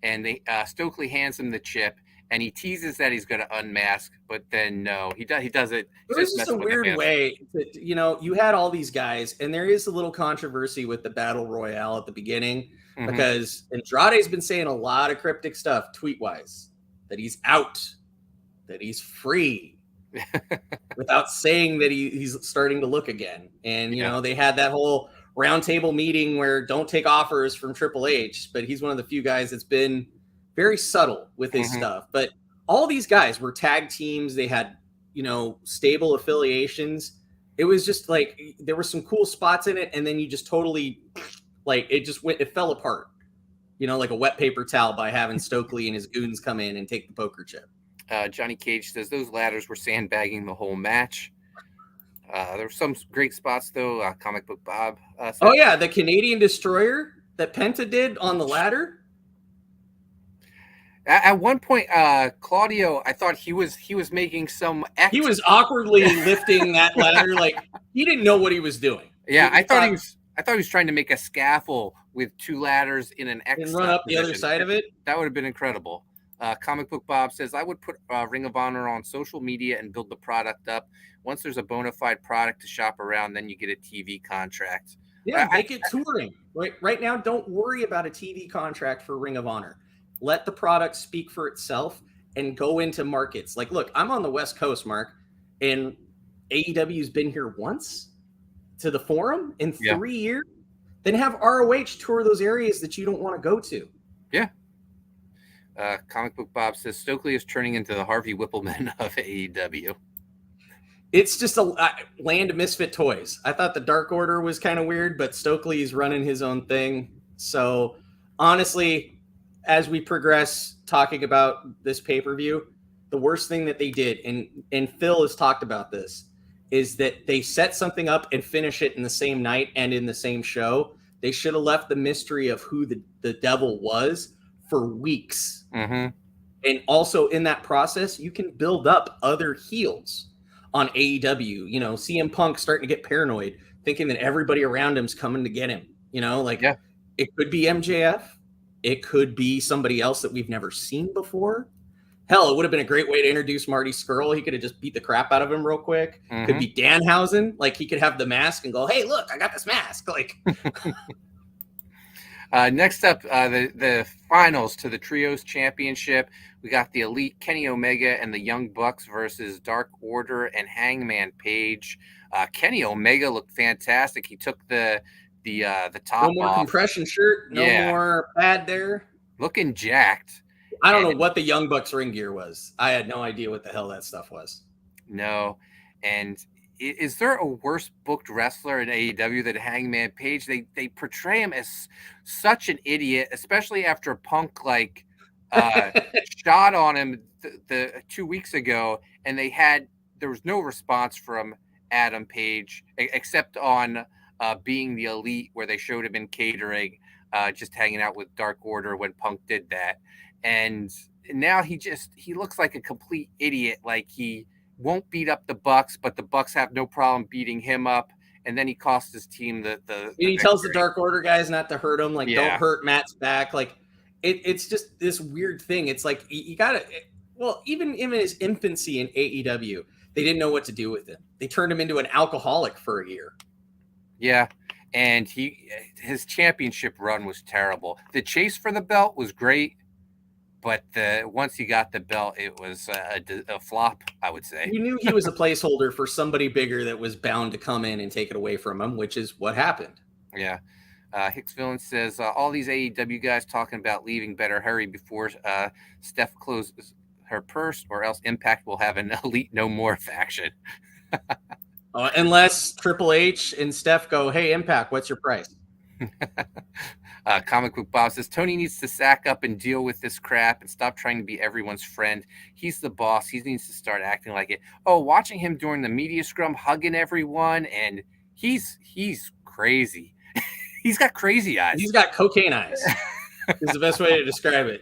and Stokely hands him the chip, and he teases that he's going to unmask, but then no, he does it. It was just a weird way. You had all these guys, and there is a little controversy with the Battle Royale at the beginning because Andrade's been saying a lot of cryptic stuff tweet wise, that he's out, that he's free. Without saying that he's starting to look again. And, they had that whole roundtable meeting where don't take offers from Triple H, but he's one of the few guys that's been very subtle with his stuff. But all these guys were tag teams. They had, stable affiliations. It was just like there were some cool spots in it, and then you just totally Like it fell apart. Like a wet paper towel by having Stokely and his goons come in and take the poker chip. Johnny Cage says those ladders were sandbagging the whole match. There were some great spots, though. Comic Book Bob. Oh, yeah. The Canadian Destroyer that Penta did on the ladder. At one point, Claudio, I thought he was making some. He was awkwardly lifting that ladder. Like, he didn't know what he was doing. Yeah, I thought he was trying to make a scaffold with 2 ladders in an X. And run up the other side of it. That would have been incredible. Comic Book Bob says, I would put Ring of Honor on social media and build the product up. Once there's a bona fide product to shop around, then you get a TV contract. Yeah, make it touring. Right now, don't worry about a TV contract for Ring of Honor. Let the product speak for itself and go into markets. Like, look, I'm on the West Coast, Mark, and AEW's been here once to the Forum in 3 years. Then have ROH tour those areas that you don't want to go to. Yeah. Comic Book Bob says Stokely is turning into the Harvey Whippleman of AEW. It's just a land of misfit toys. I thought the Dark Order was kind of weird, but Stokely is running his own thing. So honestly, as we progress talking about this pay-per-view, the worst thing that they did, and Phil has talked about this, is that they set something up and finish it in the same night and in the same show. They should have left the mystery of who the devil was for weeks. Mm-hmm. And also in that process, you can build up other heels on AEW. CM Punk starting to get paranoid, thinking that everybody around him's coming to get him. It could be MJF. It could be somebody else that we've never seen before. Hell, it would have been a great way to introduce Marty Scurll. He could have just beat the crap out of him real quick. Mm-hmm. Could be Danhausen. Like, he could have the mask and go, hey, look, I got this mask. Like, next up, the finals to the Trios Championship. We got the Elite Kenny Omega and the Young Bucks versus Dark Order and Hangman Page. Kenny Omega looked fantastic. He took the top off. No more compression shirt. No more pad there. Looking jacked. I don't know what the Young Bucks ring gear was. I had no idea what the hell that stuff was. No. And is there a worse booked wrestler in AEW than Hangman Page? They portray him as such an idiot, especially after Punk shot on him the 2 weeks ago, and there was no response from Adam Page except on Being the Elite, where they showed him in catering, just hanging out with Dark Order when Punk did that. And now he looks like a complete idiot. Like, he won't beat up the Bucks, but the Bucks have no problem beating him up. And then he costs his team he tells the Dark Order guys not to hurt him. Like, don't hurt Matt's back. Like, it's just this weird thing. It's like, you gotta, well, even in his infancy in AEW, they didn't know what to do with him. They turned him into an alcoholic for a year. Yeah. And his championship run was terrible. The chase for the belt was great, but once he got the belt, it was a flop, I would say. You knew he was a placeholder for somebody bigger that was bound to come in and take it away from him, which is what happened. Yeah. Hicks Villain says, all these AEW guys talking about leaving better hurry before Steph closes her purse, or else Impact will have an Elite No More faction. Unless Triple H and Steph go, hey, Impact, what's your price? Comic Book Bob says Tony needs to sack up and deal with this crap and stop trying to be everyone's friend. He's the boss. He needs to start acting like it. Oh, watching him during the media scrum, hugging everyone, and he's crazy. He's got crazy eyes. He's got cocaine eyes. Is the best way to describe it.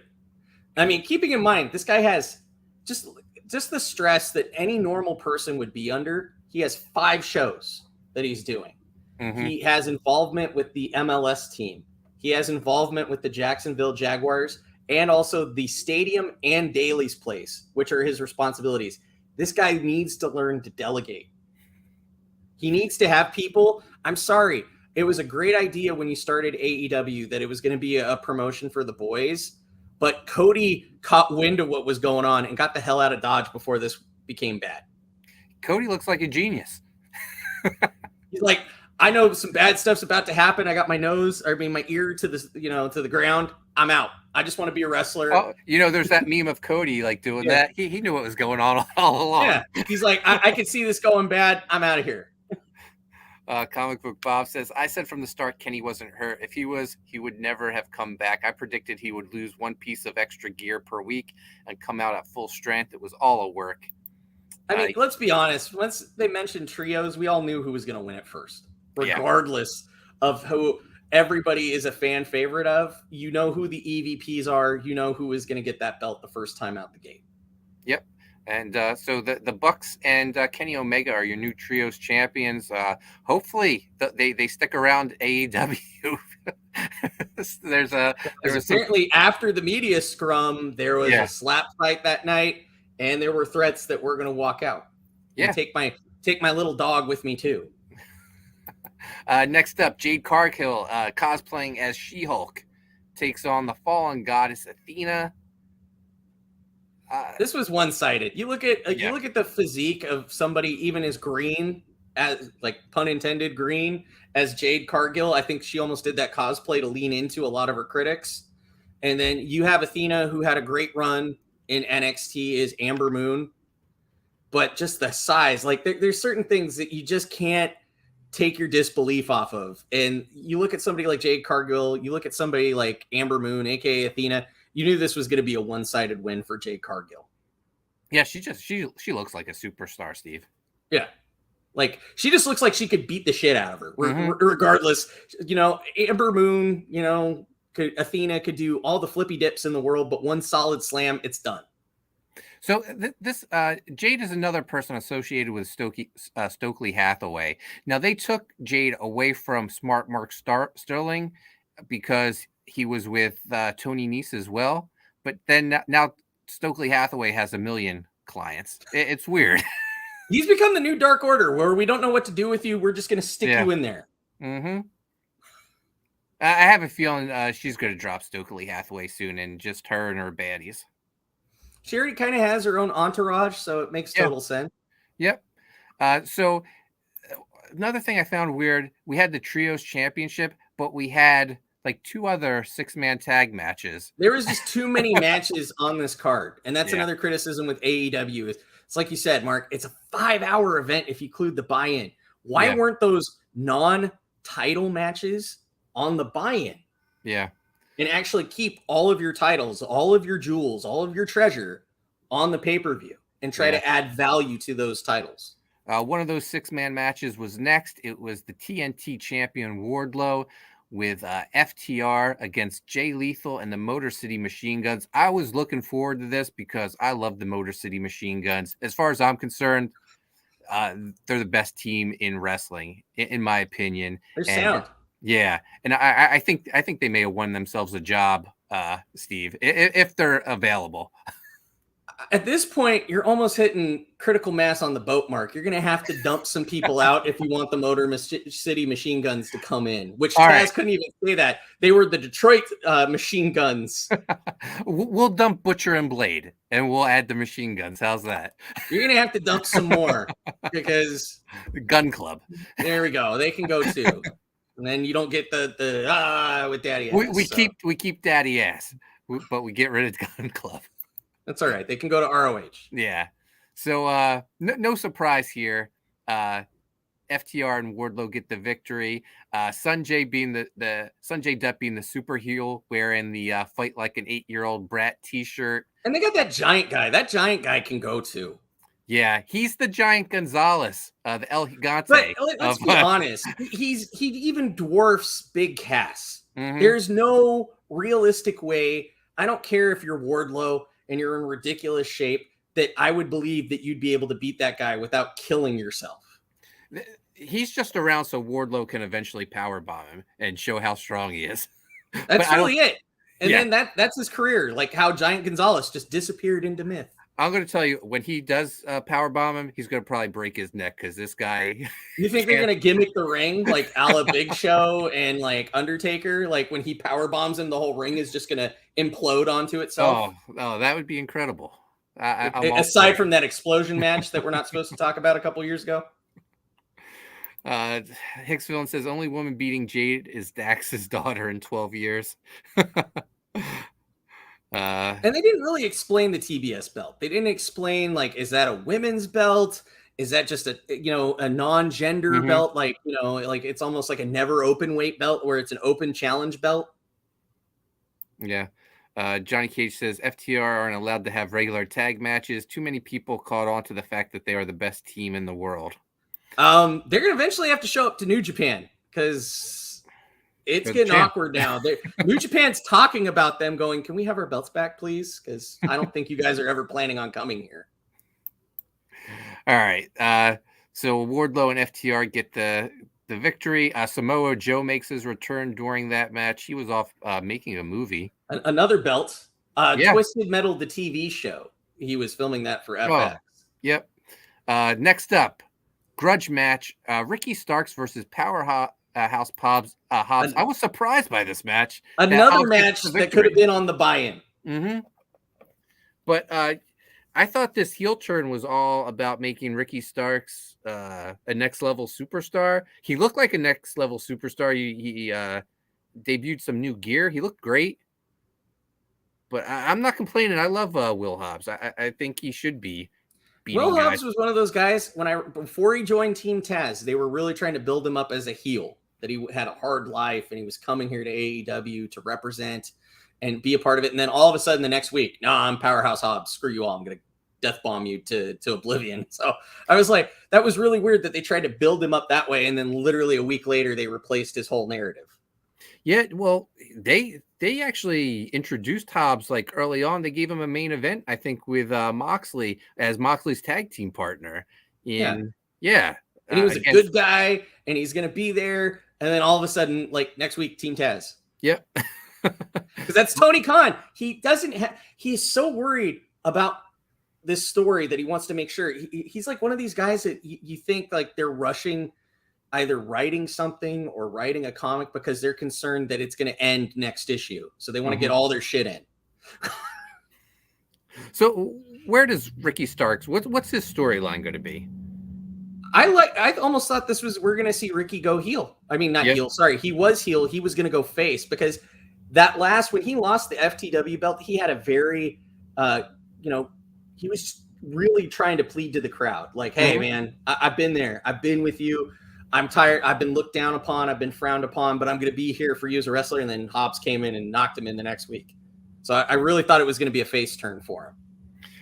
I mean, keeping in mind, this guy has just the stress that any normal person would be under. He has 5 shows that he's doing. Mm-hmm. He has involvement with the MLS team. He has involvement with the Jacksonville Jaguars and also the stadium and Daly's place, which are his responsibilities. This guy needs to learn to delegate. He needs to have people. I'm sorry. It was a great idea when you started AEW that it was going to be a promotion for the boys, but Cody caught wind of what was going on and got the hell out of Dodge before this became bad. Cody looks like a genius. He's like, I know some bad stuff's about to happen. I got my ear to the, to the ground. I'm out. I just want to be a wrestler. Oh, there's that meme of Cody doing that. He knew what was going on all along. Yeah. He's like, I can see this going bad. I'm out of here. Comic Book Bob says, I said from the start Kenny wasn't hurt. If he was, he would never have come back. I predicted he would lose one piece of extra gear per week and come out at full strength. It was all a work. I mean, let's be honest. Once they mentioned trios, we all knew who was going to win it first, regardless of who everybody is a fan favorite of. You know who the EVPs are. You know who is going to get that belt the first time out the gate. Yep. And so the Bucks and Kenny Omega are your new trios champions. Hopefully they stick around AEW. There's apparently after the media scrum, there was a slap fight that night, and there were threats that we're going to walk out. Yeah, and take my little dog with me too. Next up, Jade Cargill cosplaying as She-Hulk takes on the fallen goddess Athena. This was one-sided. You look at the physique of somebody even as green, as like pun intended green, as Jade Cargill. I think she almost did that cosplay to lean into a lot of her critics. And then you have Athena, who had a great run in NXT, is Amber Moon. But just the size, like there's certain things that you just can't take your disbelief off of. And you look at somebody like Jade Cargill, you look at somebody like Amber Moon, aka Athena. You knew this was going to be a one-sided win for Jade Cargill. Yeah, she looks like a superstar, Steve. Yeah. Like, she just looks like she could beat the shit out of her. Regardless, Amber Moon, Athena could do all the flippy dips in the world, but one solid slam, it's done. So this Jade is another person associated with Stokely Hathaway. Now, they took Jade away from Smart Mark Sterling because he was with Tony Nese as well. But then now Stokely Hathaway has a million clients. It's weird. He's become the new Dark Order, where we don't know what to do with you. We're just going to stick you in there. Mm-hmm. I have a feeling she's going to drop Stokely Hathaway soon, and just her and her baddies. She already kind of has her own entourage, so it makes total sense. Yep. So another thing I found weird, we had the Trios Championship, but we had like 2 other 6-man tag matches. There was just too many matches on this card. And that's another criticism with AEW. It's like you said, Mark, it's a 5-hour event if you include the buy-in. Why weren't those non-title matches on the buy-in? Yeah. And actually keep all of your titles, all of your jewels, all of your treasure on the pay-per-view and try to add value to those titles. One of those 6-man matches was next. It was the TNT champion Wardlow with FTR against Jay Lethal and the Motor City Machine Guns. I was looking forward to this because I love the Motor City Machine Guns. As far as I'm concerned, they're the best team in wrestling, in my opinion. They're sound. Yeah, and I think they may have won themselves a job, Steve, if they're available. At this point, you're almost hitting critical mass on the boat, Mark. You're going to have to dump some people out if you want the Motor City Machine Guns to come in, which Taz couldn't even say that. They were the Detroit Machine Guns. We'll dump Butcher and Blade, and we'll add the Machine Guns. How's that? You're going to have to dump some more because... The Gun Club. There we go. They can go too. And then you don't get the with Daddy Ass. We keep Daddy Ass, but we get rid of Gun Club. That's all right. They can go to ROH. Yeah. So no surprise here. FTR and Wardlow get the victory. Sanjay Dutt being the super heel, wearing the fight like an 8-year-old brat T-shirt. And they got that giant guy. That giant guy can go too. Yeah, he's the Giant Gonzalez, the El Gigante. But let's be honest. He even dwarfs Big Cass. Mm-hmm. There's no realistic way. I don't care if you're Wardlow and you're in ridiculous shape, that I would believe that you'd be able to beat that guy without killing yourself. He's just around so Wardlow can eventually powerbomb him and show how strong he is. That's really it. And then that's his career, like how Giant Gonzalez just disappeared into myth. I'm going to tell you, when he does powerbomb him, he's going to probably break his neck because this guy... You think they're going to gimmick the ring like a la Big Show and like Undertaker? Like when he powerbombs him, the whole ring is just going to implode onto itself? Oh, that would be incredible. Aside from that explosion match that we're not supposed to talk about a couple years ago? Hicksville says, only woman beating Jade is Dax's daughter in 12 years. And they didn't really explain the TBS belt. They didn't explain, like, is that a women's belt? Is that just a non-gender belt? Like, like it's almost like a never open weight belt where it's an open challenge belt. Yeah. Johnny Cage says FTR aren't allowed to have regular tag matches. Too many people caught on to the fact that they are the best team in the world. They're going to eventually have to show up to New Japan because it's getting awkward now. New Japan's talking about them going, can we have our belts back, please? Because I don't think you guys are ever planning on coming here. All right. So Wardlow and FTR get the victory. Samoa Joe makes his return during that match. He was off making a movie. Another belt. Twisted Metal, the TV show. He was filming that for FX. Yep. Next up, grudge match. Ricky Starks versus Powerhouse Hobbs. I was surprised by this match. Another match that could have been on the buy-in. Mm-hmm. But I thought this heel turn was all about making Ricky Starks a next level superstar. He looked like a next level superstar. He debuted some new gear. He looked great. But I'm not complaining. I love Will Hobbs. I think he should be. Will Hobbs was one of those guys before he joined Team Taz, they were really trying to build him up as a heel, that he had a hard life and he was coming here to AEW to represent and be a part of it. And then all of a sudden the next week, I'm Powerhouse Hobbs. Screw you all. I'm going to death bomb you to oblivion. So I was like, that was really weird that they tried to build him up that way. And then literally a week later, they replaced his whole narrative. Yeah, well, they actually introduced Hobbs like early on. They gave him a main event, I think, with Moxley as Moxley's tag team partner. And he was a good guy, and he's going to be there. And then all of a sudden, like next week, Team Taz. Yep. Because that's Tony Khan. He's so worried about this story that he wants to make sure. He's like one of these guys that you think like they're rushing either writing something or writing a comic because they're concerned that it's going to end next issue. So they want to get all their shit in. So where does Ricky Starks, what's his storyline going to be? I almost thought we're going to see Ricky go heel. I mean, not heel. Sorry. He was heel. He was going to go face because when he lost the FTW belt, he had a very, he was really trying to plead to the crowd. Like, hey man, I've been there. I've been with you. I'm tired. I've been looked down upon. I've been frowned upon, but I'm going to be here for you as a wrestler. And then Hobbs came in and knocked him in the next week. So I really thought it was going to be a face turn for him.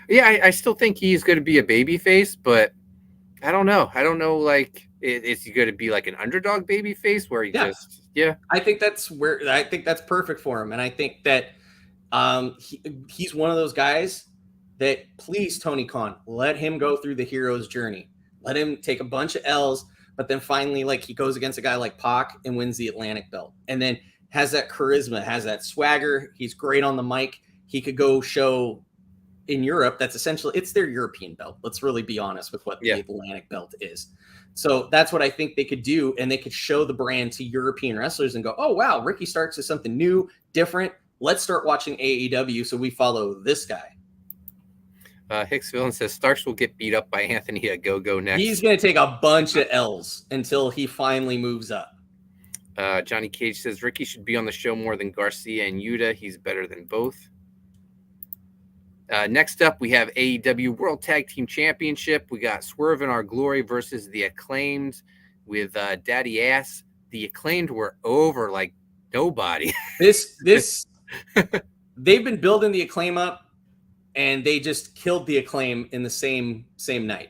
Yeah, I still think he's going to be a baby face, but I don't know. Like, is he going to be like an underdog baby face where he I think that's perfect for him. And I think that he's one of those guys that, please, Tony Khan, let him go through the hero's journey. Let him take a bunch of L's. But then finally, like, he goes against a guy like Pac and wins the Atlantic belt. And then has that charisma, has that swagger. He's great on the mic. He could go show in Europe. That's essentially, it's their European belt. Let's really be honest with what the Atlantic belt is. So that's what I think they could do. And they could show the brand to European wrestlers and go, oh, wow, Ricky Starks is something new, different. Let's start watching AEW so we follow this guy. Hicks Villain says Starks will get beat up by Anthony Ogogo next. He's going to take a bunch of L's until he finally moves up. Johnny Cage says Ricky should be on the show more than Garcia and Yuta. He's better than both. Next up, we have AEW World Tag Team Championship. We got Swerve in Our Glory versus the Acclaimed with Daddy Ass. The Acclaimed were over like nobody. This they've been building the Acclaim up. And they just killed the Acclaim in the same night.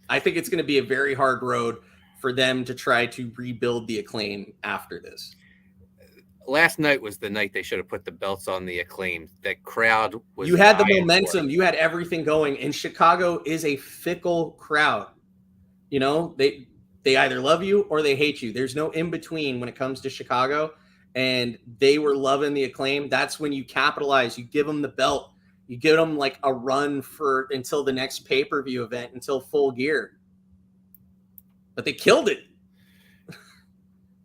I think it's going to be a very hard road for them to try to rebuild the Acclaim after this. Last night was the night they should have put the belts on the Acclaim. That crowd was. You had the momentum. You had everything going. And Chicago is a fickle crowd. You know, they either love you or they hate you. There's no in between when it comes to Chicago. And they were loving the Acclaim. That's when you capitalize. You give them the belt. You give them like a run until the next pay-per-view event, until Full Gear. But they killed it.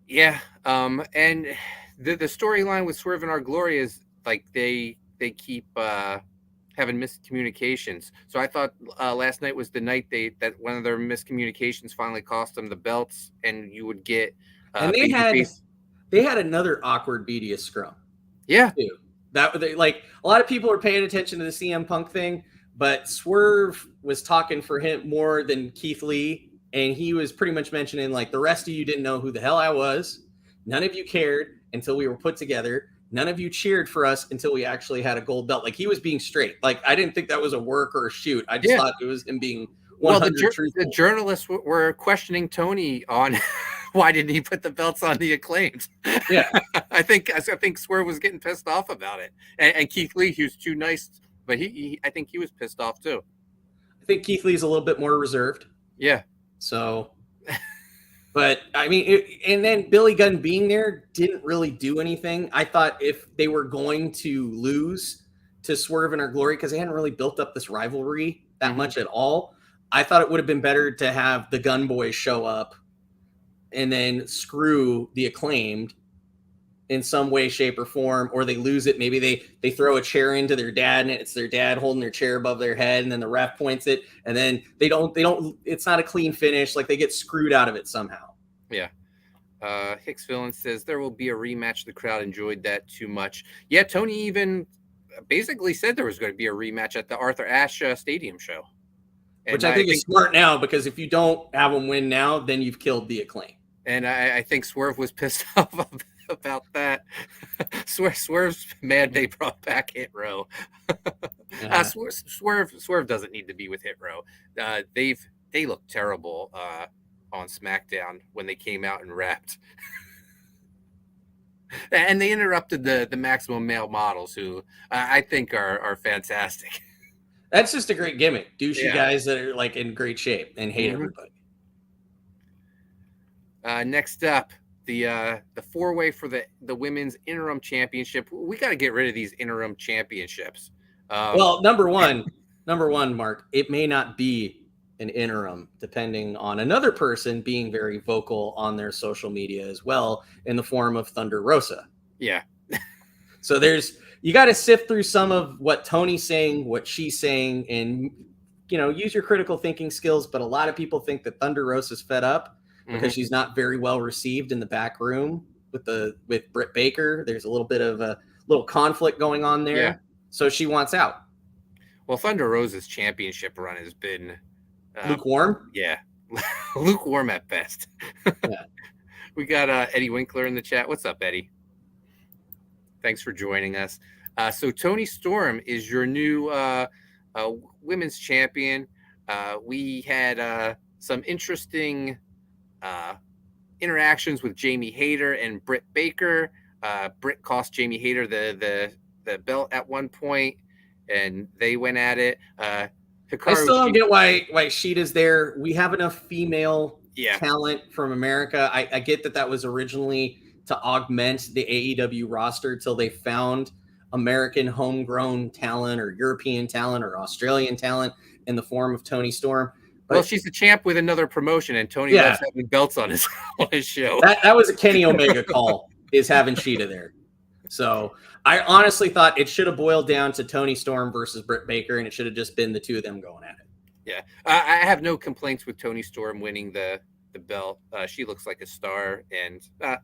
Yeah. And the storyline with Swerve in Our Glory is like they keep having miscommunications. So I thought last night was the night that one of their miscommunications finally cost them the belts, and you would get and they had another awkward media scrum. Yeah. Too. That like a lot of people are paying attention to the CM Punk thing, but Swerve was talking for him more than Keith Lee. And he was pretty much mentioning, like, the rest of you didn't know who the hell I was. None of you cared until we were put together. None of you cheered for us until we actually had a gold belt. Like, he was being straight. Like, I didn't think that was a work or a shoot. I just thought it was him being 100 truthful. The journalists were questioning Tony on why didn't he put the belts on the Acclaimed. Yeah. I think Swerve was getting pissed off about it. And Keith Lee, he was too nice, but I think he was pissed off too. I think Keith Lee's a little bit more reserved. Yeah. So, but I mean, and then Billy Gunn being there didn't really do anything. I thought if they were going to lose to Swerve in Our Glory, because they hadn't really built up this rivalry that much at all, I thought it would have been better to have the Gun Boys show up and then screw the Acclaimed in some way, shape, or form, or they lose it. Maybe they throw a chair into their dad, and it's their dad holding their chair above their head, and then the ref points it, and then they don't. It's not a clean finish. Like, they get screwed out of it somehow. Yeah. Hicks Villain says there will be a rematch. The crowd enjoyed that too much. Yeah, Tony even basically said there was going to be a rematch at the Arthur Ashe Stadium show. Which I think is smart now, because if you don't have them win now, then you've killed the Acclaim. And I think Swerve was pissed off about that. Swerve's mad they brought back Hit Row. Swerve doesn't need to be with Hit Row. They look terrible on SmackDown when they came out and rapped. And they interrupted the Maximum Male Models, who I think are fantastic. That's just a great gimmick. Douchey guys that are like in great shape and hate everybody. Next up, the four-way for the women's interim championship. We got to get rid of these interim championships. Well, number one, Mark, it may not be an interim, depending on another person being very vocal on their social media as well, in the form of Thunder Rosa. Yeah. So you got to sift through some of what Tony's saying, what she's saying, and, use your critical thinking skills. But a lot of people think that Thunder Rosa's fed up because she's not very well received in the back room with Britt Baker. There's a little bit of a little conflict going on there. Yeah. So she wants out. Well, Thunder Rosa's championship run has been lukewarm. Yeah. Lukewarm at best. Yeah. We got Eddie Winkler in the chat. What's up, Eddie? Thanks for joining us. So Toni Storm is your new women's champion. We had some interesting interactions with Jamie Hayter and Britt Baker. Britt cost Jamie Hayter the belt at one point, and they went at it. I still don't get why Sheeta's there. We have enough female talent from America. I get that was originally to augment the AEW roster till they found American homegrown talent or European talent or Australian talent in the form of Toni Storm. But, well, she's the champ with another promotion, and Tony loves having belts on his show. That was a Kenny Omega call, is having Sheeta there. So I honestly thought it should have boiled down to Toni Storm versus Britt Baker, and it should have just been the two of them going at it. Yeah, I have no complaints with Toni Storm winning the belt. She looks like a star, and I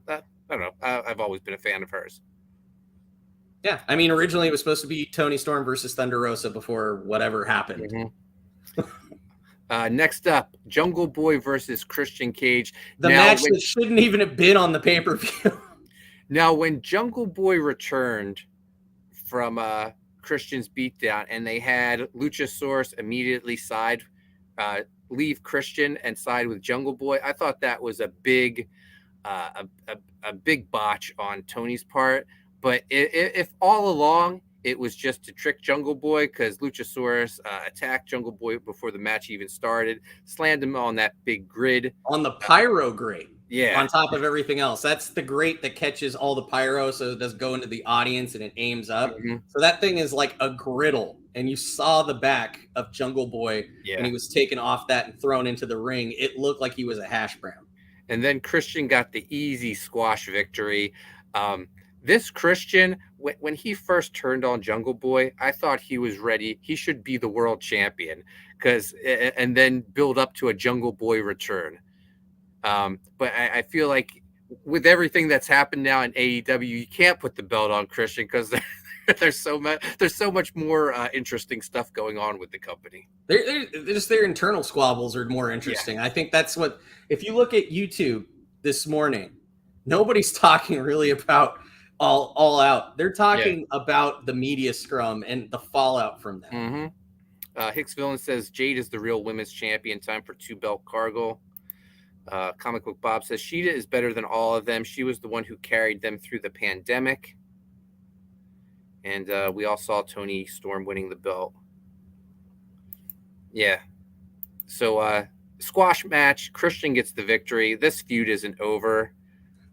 don't know. I've always been a fan of hers. Yeah, I mean, originally it was supposed to be Toni Storm versus Thunder Rosa before whatever happened. Next up, Jungle Boy versus Christian Cage. The match that shouldn't even have been on the pay-per-view. Now, when Jungle Boy returned from Christian's beatdown, and they had Luchasaurus immediately leave Christian and side with Jungle Boy, I thought that was a big botch on Tony's part. But if all along it was just to trick Jungle Boy, because Luchasaurus attacked Jungle Boy before the match even started, slammed him on that big grid. On the pyro grate. Yeah. On top of everything else. That's the grate that catches all the pyro, so it does go into the audience and it aims up. So that thing is like a griddle. And you saw the back of Jungle Boy when he was taken off that and thrown into the ring. It looked like he was a hash brown. And then Christian got the easy squash victory. This Christian, when he first turned on Jungle Boy, I thought he was ready. He should be the world champion, and then build up to a Jungle Boy return. But I feel like with everything that's happened now in AEW, you can't put the belt on Christian because there's so much more interesting stuff going on with the company. Just their internal squabbles are more interesting. I think that's what, if you look at YouTube this morning, nobody's talking really about all out. They're talking about the media scrum and the fallout from that. Hicks Villain says Jade is the real women's champion. Time for 2-belt Cargill. Comic Book Bob says Sheeta is better than all of them. She was the one who carried them through the pandemic. And we all saw Tony Storm winning the belt. Yeah. So squash match. Christian gets the victory. This feud isn't over.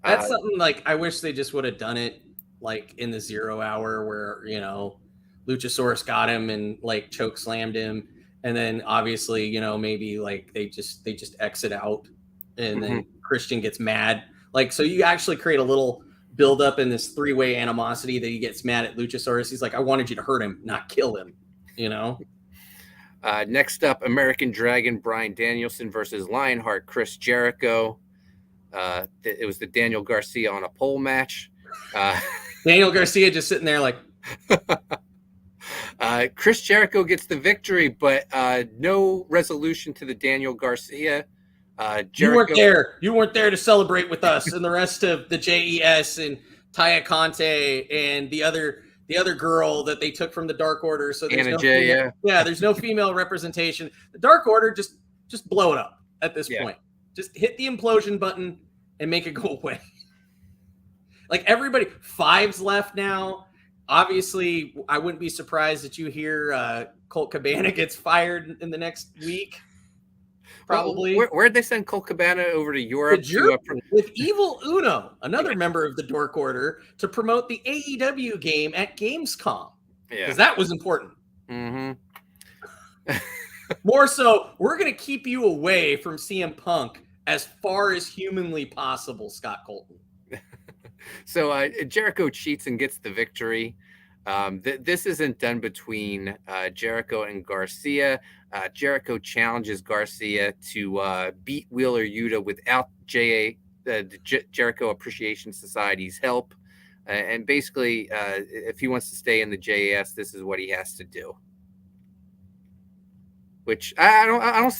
That's something like I wish they just would have done it like in the 0 hour where, you know, Luchasaurus got him and like choke slammed him. And then obviously, you know, maybe like they just exit out and then Christian gets mad. Like, so you actually create a little build up in this 3-way animosity that he gets mad at Luchasaurus. He's like, I wanted you to hurt him, not kill him, you know? Next up, American Dragon Bryan Danielson versus Lionheart Chris Jericho. It was the Daniel Garcia on a pole match. Daniel Garcia just sitting there like... Chris Jericho gets the victory, but no resolution to the Daniel Garcia. Jericho, you weren't there to celebrate with us and the rest of the JES and Taya Conte and the other girl that they took from the Dark Order. So there's there's no female representation. The Dark Order just blow it up at this point. Just hit the implosion button and make it go away. Like everybody, 5's left now. Obviously, I wouldn't be surprised that you hear Colt Cabana gets fired in the next week. Probably. Well, where'd they send Colt Cabana over to Europe? With Evil Uno, another member of the Dork Order, to promote the AEW game at Gamescom. Yeah. Because that was important. More so, we're going to keep you away from CM Punk as far as humanly possible, Scott Colton. So Jericho cheats and gets the victory. This isn't done between Jericho and Garcia. Jericho challenges Garcia to beat Wheeler Yuta without the Jericho Appreciation Society's help. And basically, if he wants to stay in the JAS, this is what he has to do. Which I don't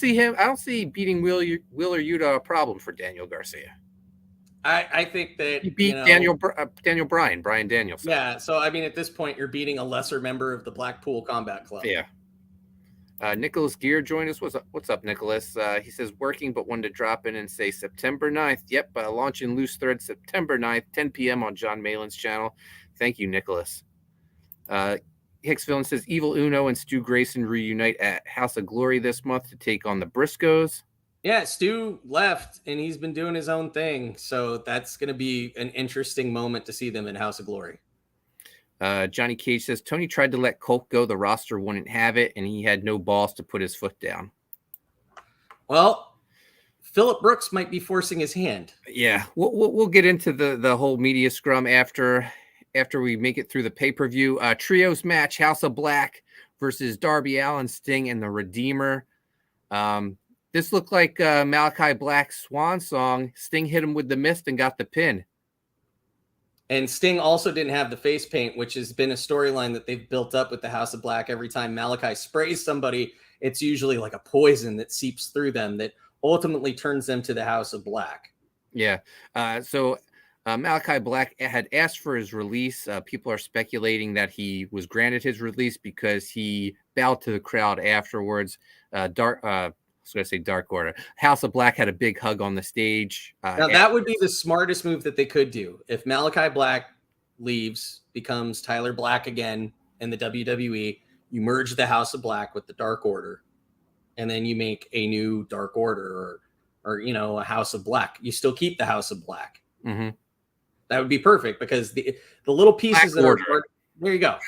see beating Wheeler Yuta a problem for Daniel Garcia. I think that he beat Brian Danielson. Yeah, so I mean, at this point, you're beating a lesser member of the Blackpool Combat Club. Yeah. Nicholas Gear joined us. What's up, Nicholas? He says working, but wanted to drop in and say September 9th. Yep, launching Loose Thread September 9th, 10 p.m. on John Malin's channel. Thank you, Nicholas. Hicks Villain says Evil Uno and Stu Grayson reunite at House of Glory this month to take on the Briscoes. Yeah, Stu left, and he's been doing his own thing. So that's going to be an interesting moment to see them in House of Glory. Johnny Cage says, Tony tried to let Colt go. The roster wouldn't have it, and he had no balls to put his foot down. Well, Phillip Brooks might be forcing his hand. Yeah, we'll get into the whole media scrum after we make it through the pay-per-view. Trios match, House of Black versus Darby Allin, Sting, and the Redeemer. This looked like Malachi Black's swan song. Sting hit him with the mist and got the pin. And Sting also didn't have the face paint, which has been a storyline that they've built up with the House of Black. Every time Malachi sprays somebody, it's usually like a poison that seeps through them that ultimately turns them to the House of Black. Yeah. So Malachi Black had asked for his release. People are speculating that he was granted his release because he bowed to the crowd afterwards. Dark Order. House of Black had a big hug on the stage. Now, that would be the smartest move that they could do. If Malachi Black leaves, becomes Tyler Black again in the WWE, you merge the House of Black with the Dark Order, and then you make a new Dark Order or a House of Black. You still keep the House of Black. Mm-hmm. That would be perfect because the little pieces that are there you go.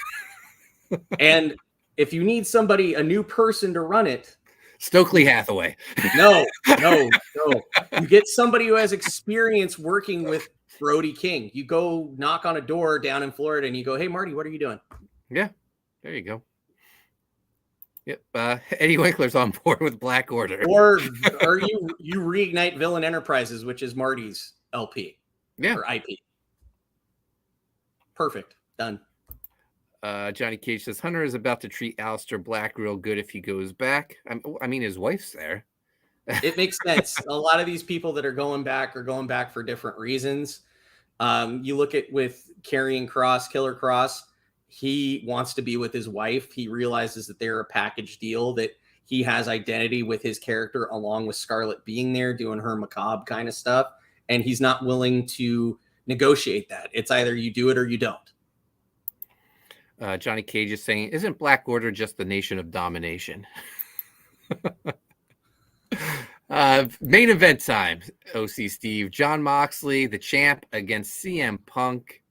And if you need a new person to run it, Stokely Hathaway. No. You get somebody who has experience working with Brody King. You go knock on a door down in Florida and you go, hey, Marty, what are you doing? Yeah, there you go. Yep. Eddie Winkler's on board with Black Order. Or you reignite Villain Enterprises, which is Marty's LP. Yeah. Or IP. Perfect. Done. Johnny Cage says Hunter is about to treat Aleister Black real good if he goes back. I mean, his wife's there. It makes sense. A lot of these people that are going back for different reasons. You look at with Killer Cross, he wants to be with his wife. He realizes that they're a package deal, that he has identity with his character along with Scarlett being there doing her macabre kind of stuff. And he's not willing to negotiate that. It's either you do it or you don't. Johnny Cage is saying, isn't Black Order just the nation of domination? Main event time, OCSteve. Jon Moxley, the champ, against CM Punk.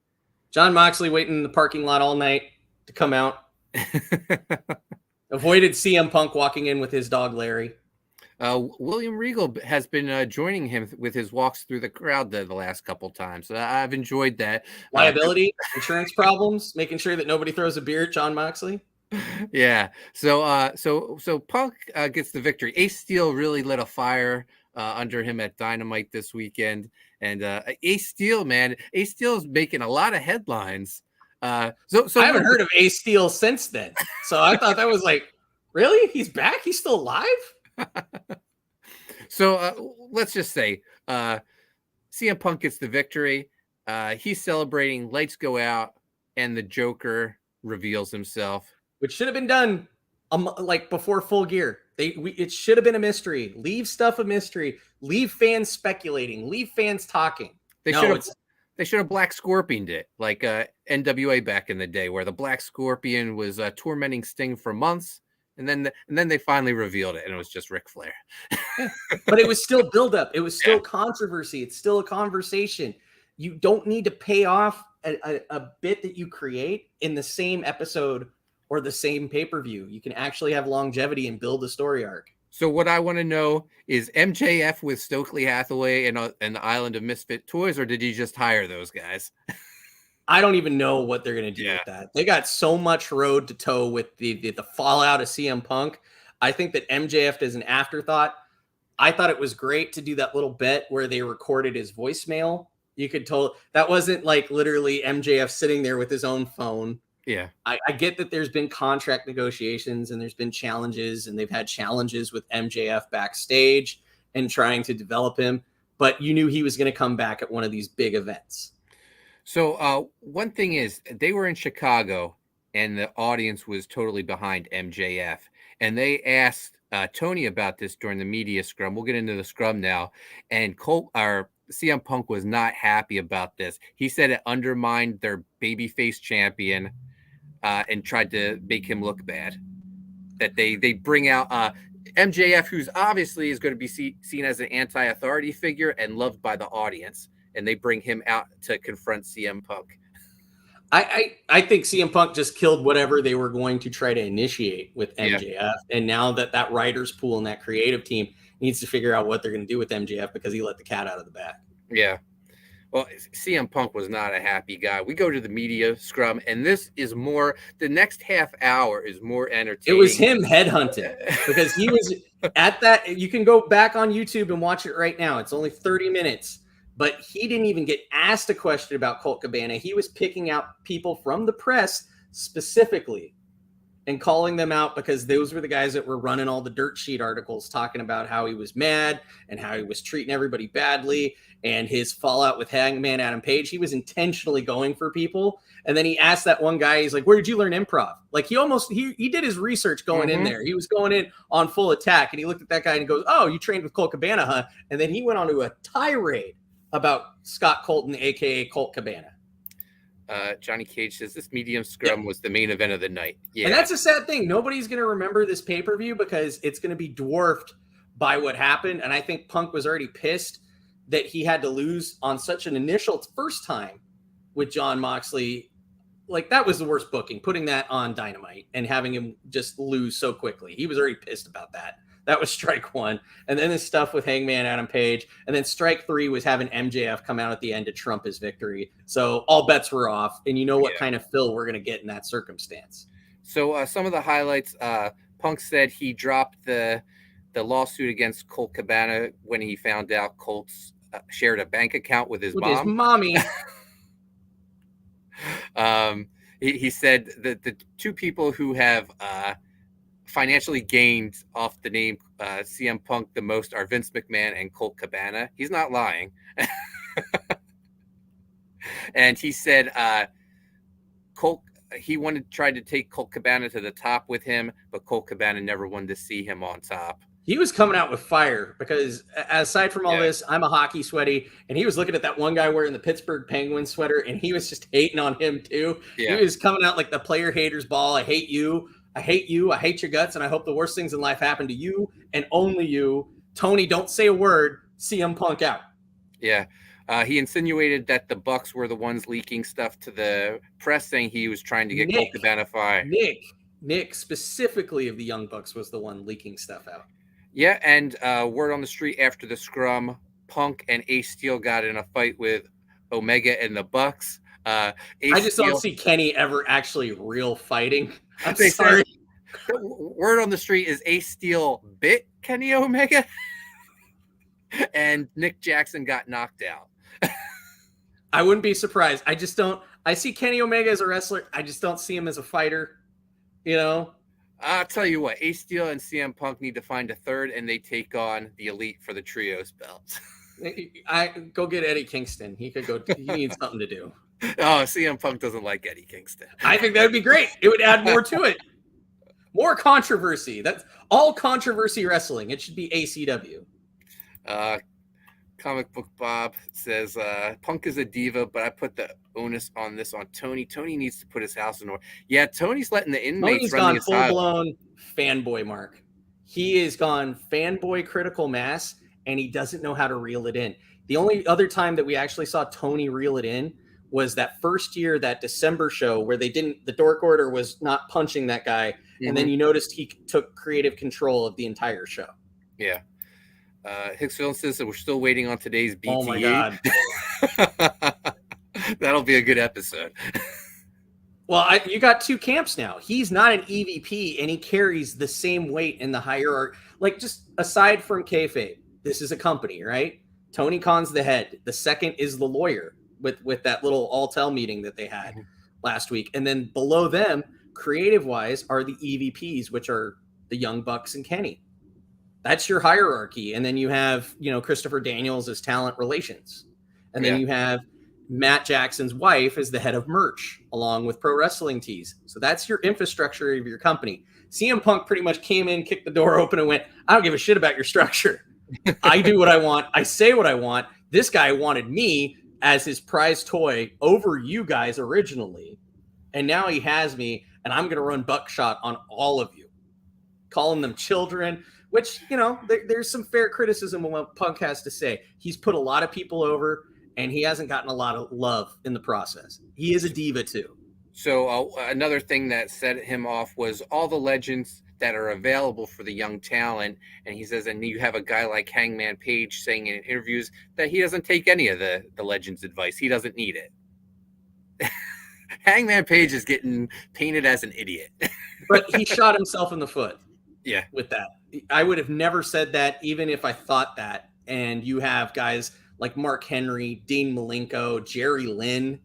Jon Moxley waiting in the parking lot all night to come out. Avoided CM Punk walking in with his dog Larry. William Regal has been joining him with his walks through the crowd the last couple times. I've enjoyed that. Liability, insurance problems, making sure that nobody throws a beer at Jon Moxley. Yeah. So Punk gets the victory. Ace Steel really lit a fire under him at Dynamite this weekend, and Ace Steel, man, Ace Steel is making a lot of headlines. So I haven't heard of Ace Steel since then. So I thought that was like, really? He's back? He's still alive? So let's just say CM Punk gets the victory. He's celebrating, lights go out, and the Joker reveals himself. Which should have been done like before Full Gear. It should have been a mystery. Leave stuff a mystery. Leave fans speculating. Leave fans talking. They should have Black Scorpioned it, like NWA back in the day, where the Black Scorpion was tormenting Sting for months. And then they finally revealed it, and it was just Ric Flair. But it was still buildup. It was still controversy. It's still a conversation. You don't need to pay off a bit that you create in the same episode or the same pay-per-view. You can actually have longevity and build a story arc. So what I want to know is MJF with Stokely Hathaway and the Island of Misfit Toys, or did he just hire those guys? I don't even know what they're going to do with that. They got so much road to toe with the fallout of CM Punk. I think that MJF is an afterthought. I thought it was great to do that little bit where they recorded his voicemail. You could tell that wasn't like literally MJF sitting there with his own phone. Yeah. I get that there's been contract negotiations and there's been challenges, and they've had challenges with MJF backstage and trying to develop him, but you knew he was going to come back at one of these big events. So one thing is, they were in Chicago and the audience was totally behind MJF. And they asked Tony about this during the media scrum. We'll get into the scrum now. And CM Punk was not happy about this. He said it undermined their babyface champion and tried to make him look bad. That they bring out MJF, who's obviously is going to be seen as an anti-authority figure and loved by the audience. And they bring him out to confront CM Punk. I think CM Punk just killed whatever they were going to try to initiate with MJF. Yeah. And now that writer's pool and that creative team needs to figure out what they're going to do with MJF because he let the cat out of the bag. Yeah. Well, CM Punk was not a happy guy. We go to the media scrum, and this is more, the next half hour is more entertaining. It was him headhunting because he was at that. You can go back on YouTube and watch it right now. It's only 30 minutes. But he didn't even get asked a question about Colt Cabana. He was picking out people from the press specifically and calling them out because those were the guys that were running all the dirt sheet articles talking about how he was mad and how he was treating everybody badly and his fallout with Hangman Adam Page. He was intentionally going for people. And then he asked that one guy, he's like, where did you learn improv? Like he did his research going in there. He was going in on full attack, and he looked at that guy and he goes, oh, you trained with Colt Cabana, huh? And then he went on to a tirade about Scott Colton, a.k.a. Colt Cabana. Johnny Cage says this medium scrum was the main event of the night. Yeah. And that's a sad thing. Nobody's going to remember this pay-per-view because it's going to be dwarfed by what happened. And I think Punk was already pissed that he had to lose on such an initial first time with Jon Moxley. Like, that was the worst booking, putting that on Dynamite and having him just lose so quickly. He was already pissed about that. That was strike one. And then this stuff with Hangman Adam Page. And then strike three was having MJF come out at the end to trump his victory. So all bets were off. And you know what kind of fill we're going to get in that circumstance. So some of the highlights, Punk said he dropped the lawsuit against Colt Cabana when he found out Colt's shared a bank account with his mom. His mommy. He said that the two people who have financially gained off the name CM Punk the most are Vince McMahon and Colt Cabana. He's not lying. And he said he tried to take Colt Cabana to the top with him, but Colt Cabana never wanted to see him on top. He was coming out with fire because aside from all this, I'm a hockey sweaty, and he was looking at that one guy wearing the Pittsburgh Penguins sweater, and he was just hating on him too. Yeah. He was coming out like the player haters ball. I hate you. I hate you. I hate your guts, and I hope the worst things in life happen to you and only you. Tony, don't say a word. CM Punk out. Yeah. He insinuated that the Bucks were the ones leaking stuff to the press, saying he was trying to get Colt Cabana fired. Nick, specifically of the Young Bucks, was the one leaking stuff out. Yeah, and word on the street after the scrum, Punk and Ace Steel got in a fight with Omega and the Bucks. I just don't see Kenny ever actually real fighting. I'm sorry. Word on the street is Ace Steel bit Kenny Omega, and Nick Jackson got knocked out. I wouldn't be surprised. I see Kenny Omega as a wrestler. I just don't see him as a fighter, you know? I'll tell you what, Ace Steel and CM Punk need to find a third, and they take on the Elite for the trios belts. I go get Eddie Kingston. He could go. He needs something to do. Oh, CM Punk doesn't like Eddie Kingston. I think that would be great. It would add more to it. More controversy. That's all controversy wrestling. It should be ACW. Comic Book Bob says Punk is a diva, but I put the onus on this on Tony. Tony needs to put his house in order. Yeah, Tony's letting the inmates run his house. Tony's gone full-blown fanboy, Mark. He is gone fanboy critical mass, and he doesn't know how to reel it in. The only other time that we actually saw Tony reel it in was that first year, that December show where the Dork Order was not punching that guy, and then you noticed he took creative control of the entire show. Yeah. Hicksville says that we're still waiting on today's BTE. Oh my God. That'll be a good episode. Well, you got two camps now. He's not an EVP, and he carries the same weight in the hierarchy. Like, just aside from kayfabe, this is a company, right? Tony Khan's the head. The second is the lawyer with that little all-tell meeting that they had last week. And then below them, creative-wise, are the EVPs, which are the Young Bucks and Kenny. That's your hierarchy. And then you have, Christopher Daniels as talent relations. And then you have Matt Jackson's wife as the head of merch, along with Pro Wrestling Tees. So that's your infrastructure of your company. CM Punk pretty much came in, kicked the door open, and went, I don't give a shit about your structure. I do what I want. I say what I want. This guy wanted me as his prize toy over you guys originally. And now he has me, and I'm going to run buckshot on all of you. Calling them children, which, there's some fair criticism of what Punk has to say. He's put a lot of people over, and he hasn't gotten a lot of love in the process. He is a diva, too. So another thing that set him off was all the legends that are available for the young talent. And he says, and you have a guy like Hangman Page saying in interviews that he doesn't take any of the legends' advice. He doesn't need it. Hangman Page is getting painted as an idiot. But he shot himself in the foot. Yeah. With that. I would have never said that, even if I thought that. And you have guys like Mark Henry, Dean Malenko, Jerry Lynn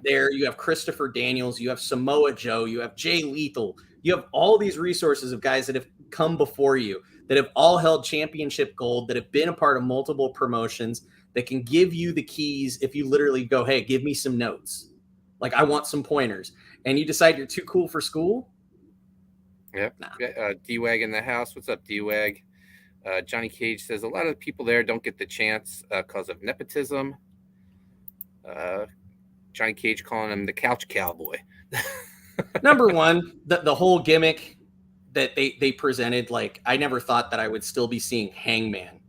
there. You have Christopher Daniels. You have Samoa Joe. You have Jay Lethal. You have all these resources of guys that have come before you, that have all held championship gold, that have been a part of multiple promotions, that can give you the keys if you literally go, hey, give me some notes. Like, I want some pointers. And you decide you're too cool for school? Yep. Nah. D-Wag in the house. What's up, D-Wag? Johnny Cage says a lot of people there don't get the chance because of nepotism. Johnny Cage calling him the couch cowboy. Number one, the whole gimmick that they presented, like, I never thought that I would still be seeing Hangman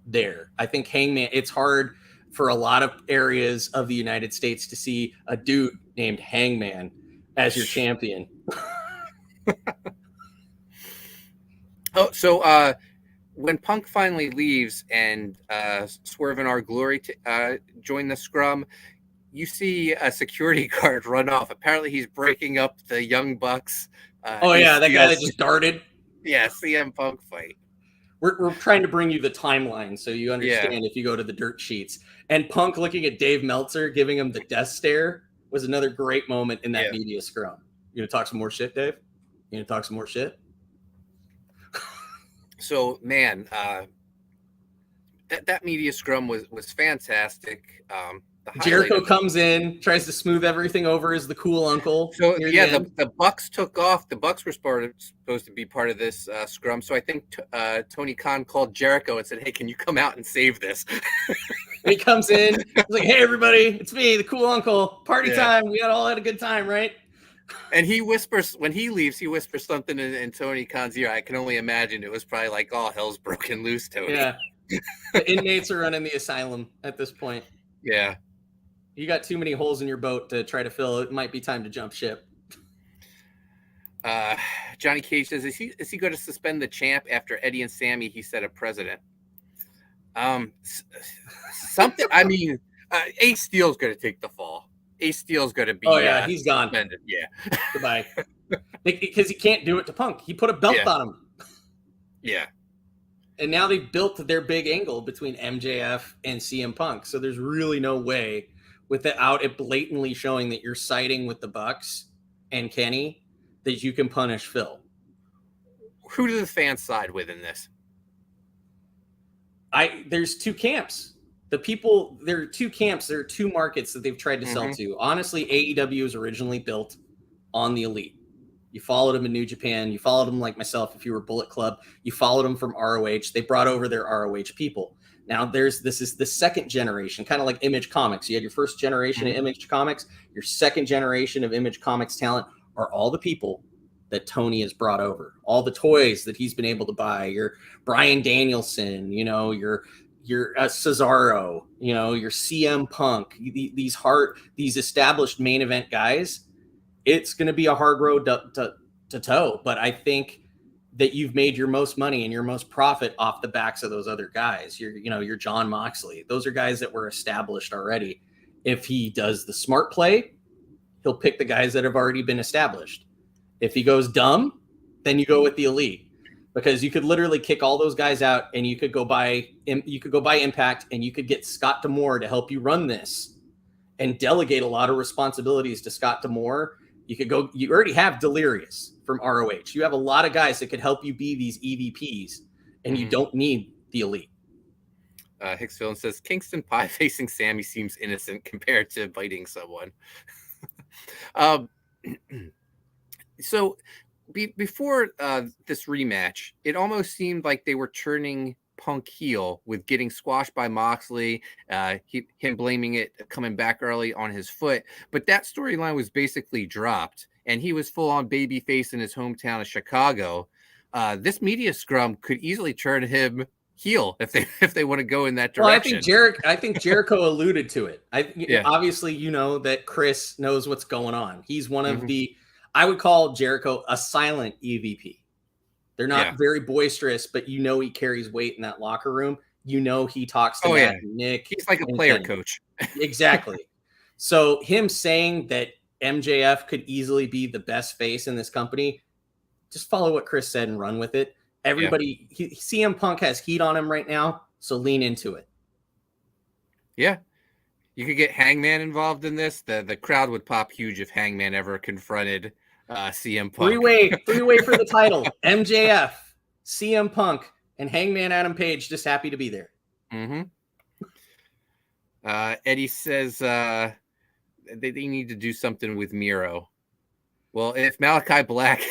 there. I think Hangman, it's hard for a lot of areas of the United States to see a dude named Hangman as your champion. So when Punk finally leaves and Swerve and Our Glory join the scrum, you see a security guard run off. Apparently he's breaking up the Young Bucks. That guy that just darted? Yeah, CM Punk fight. We're trying to bring you the timeline so you understand if you go to the dirt sheets. And Punk looking at Dave Meltzer, giving him the death stare. was another great moment in that Yeah. media scrum. You gonna talk some more shit, Dave? You gonna talk some more shit? So, man, that media scrum was fantastic. The Jericho highlight of comes in, tries to smooth everything over as the cool uncle. So near yeah, end. the Bucks took off. The Bucks were supposed to be part of this scrum. So I think Tony Khan called Jericho and said, "Hey, can you come out and save this?" And he comes in, he's like, "Hey, everybody, it's me, the cool uncle. Party Yeah. time. We all had a good time, right?" And he whispers when he leaves. He whispers something in Tony Khan's ear. I can only imagine it was probably like, "Oh, hell's broken loose, Tony." Yeah. The inmates are running the asylum at this point. Yeah. You got too many holes in your boat to try to fill. It might be time to jump ship. Johnny Cage says, "Is he going to suspend the champ after Eddie and Sammy?" He said, "A president." Something. I mean, Ace Steel's going to take the fall. Ace Steel's going to be. Oh yeah, he's gone. Suspended. Yeah. Goodbye. Because he can't do it to Punk. He put a belt on him. Yeah. And now they built their big angle between MJF and CM Punk. So there's really no way without it blatantly showing that you're siding with the Bucks and Kenny that you can punish Phil. Who do the fans side with in this? There's two camps. There are two camps. There are two markets that they've tried to sell to. Honestly, AEW was originally built on the Elite. You followed them in New Japan. You followed them like myself if you were Bullet Club. You followed them from ROH. They brought over their ROH people. Now this is the second generation, kind of like Image Comics. You had your first generation of Image Comics. Your second generation of Image Comics talent are all the people that Tony has brought over. All the toys that he's been able to buy. Your Bryan Danielson, your Cesaro, your CM Punk. These established main event guys. It's going to be a hard road to toe, but I think that you've made your most money and your most profit off the backs of those other guys. Your John Moxley. Those are guys that were established already. If he does the smart play, he'll pick the guys that have already been established. If he goes dumb, then you go with the Elite, because you could literally kick all those guys out and you could go buy Impact and you could get Scott D'Amore to help you run this and delegate a lot of responsibilities to Scott D'Amore. You already have Delirious from ROH. You have a lot of guys that could help you be these EVPs, and you don't need the Elite. Hicks Villain says, Kingston Pie facing Sammy seems innocent compared to biting someone. So before this rematch, it almost seemed like they were turning Punk heel with getting squashed by Moxley, him blaming it coming back early on his foot. But that storyline was basically dropped, and he was full on babyface in his hometown of Chicago. This media scrum could easily turn him heel if they want to go in that direction. Well, I think Jericho alluded to it. Obviously, that Chris knows what's going on. He's one of I would call Jericho a silent EVP. They're not very boisterous, but he carries weight in that locker room. He talks to Nick. He's like a player coach. Exactly. So him saying that MJF could easily be the best face in this company, just follow what Chris said and run with it. Everybody, CM Punk has heat on him right now, so lean into it. Yeah. You could get Hangman involved in this. The crowd would pop huge if Hangman ever confronted CM Punk. Three-way for the title. MJF, CM Punk, and Hangman Adam Page just happy to be there. Eddie says they need to do something with Miro. Well, if Malachi Black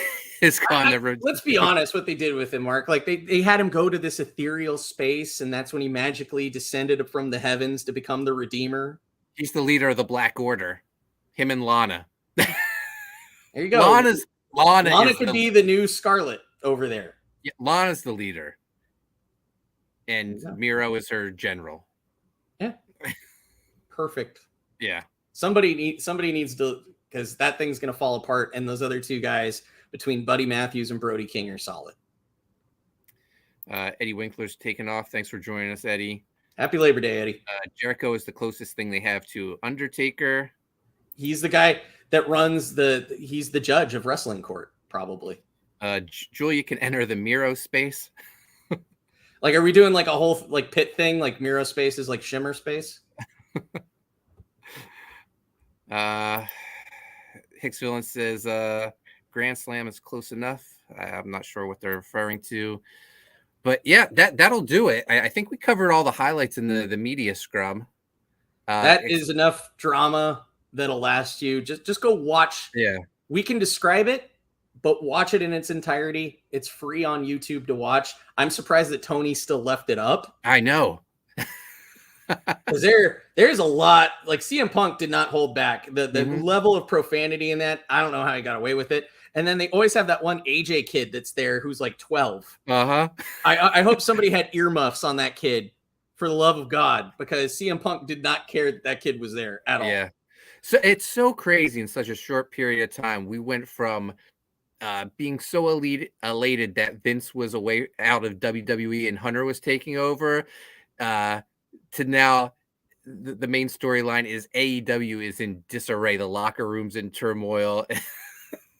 is gone, let's be honest what they did with him, Mark. Like they had him go to this ethereal space, and that's when he magically descended from the heavens to become the Redeemer. He's the leader of the Black Order. Him and Lana. There you go. Lana could be the new Scarlet over there. Yeah, Lana's the leader, and Miro is her general. Yeah, perfect. Yeah, somebody needs to, because that thing's gonna fall apart, and those other two guys between Buddy Matthews and Brody King are solid. Eddie Winkler's taken off. Thanks for joining us, Eddie. Happy Labor Day, Eddie. Jericho is the closest thing they have to Undertaker. He's the guy that runs he's the judge of wrestling court, probably. Julia can enter the Miro space. Like, are we doing like a whole pit thing? Like Miro space is like Shimmer space? Hicks Villain says Grand Slam is close enough. I'm not sure what they're referring to. But yeah, that'll do it. I think we covered all the highlights in the media scrum. That is enough drama that'll last you. Just go watch. Yeah. We can describe it, but watch it in its entirety. It's free on YouTube to watch. I'm surprised that Tony still left it up. I know. Because there's a lot. Like CM Punk did not hold back. The level of profanity in that, I don't know how he got away with it. And then they always have that one AJ kid that's there who's like 12. Uh-huh. I hope somebody had earmuffs on that kid, for the love of God, because CM Punk did not care that kid was there at all. Yeah. So it's so crazy in such a short period of time. We went from being so elated that Vince was away out of WWE and Hunter was taking over to now the main storyline is AEW is in disarray. The locker room's in turmoil.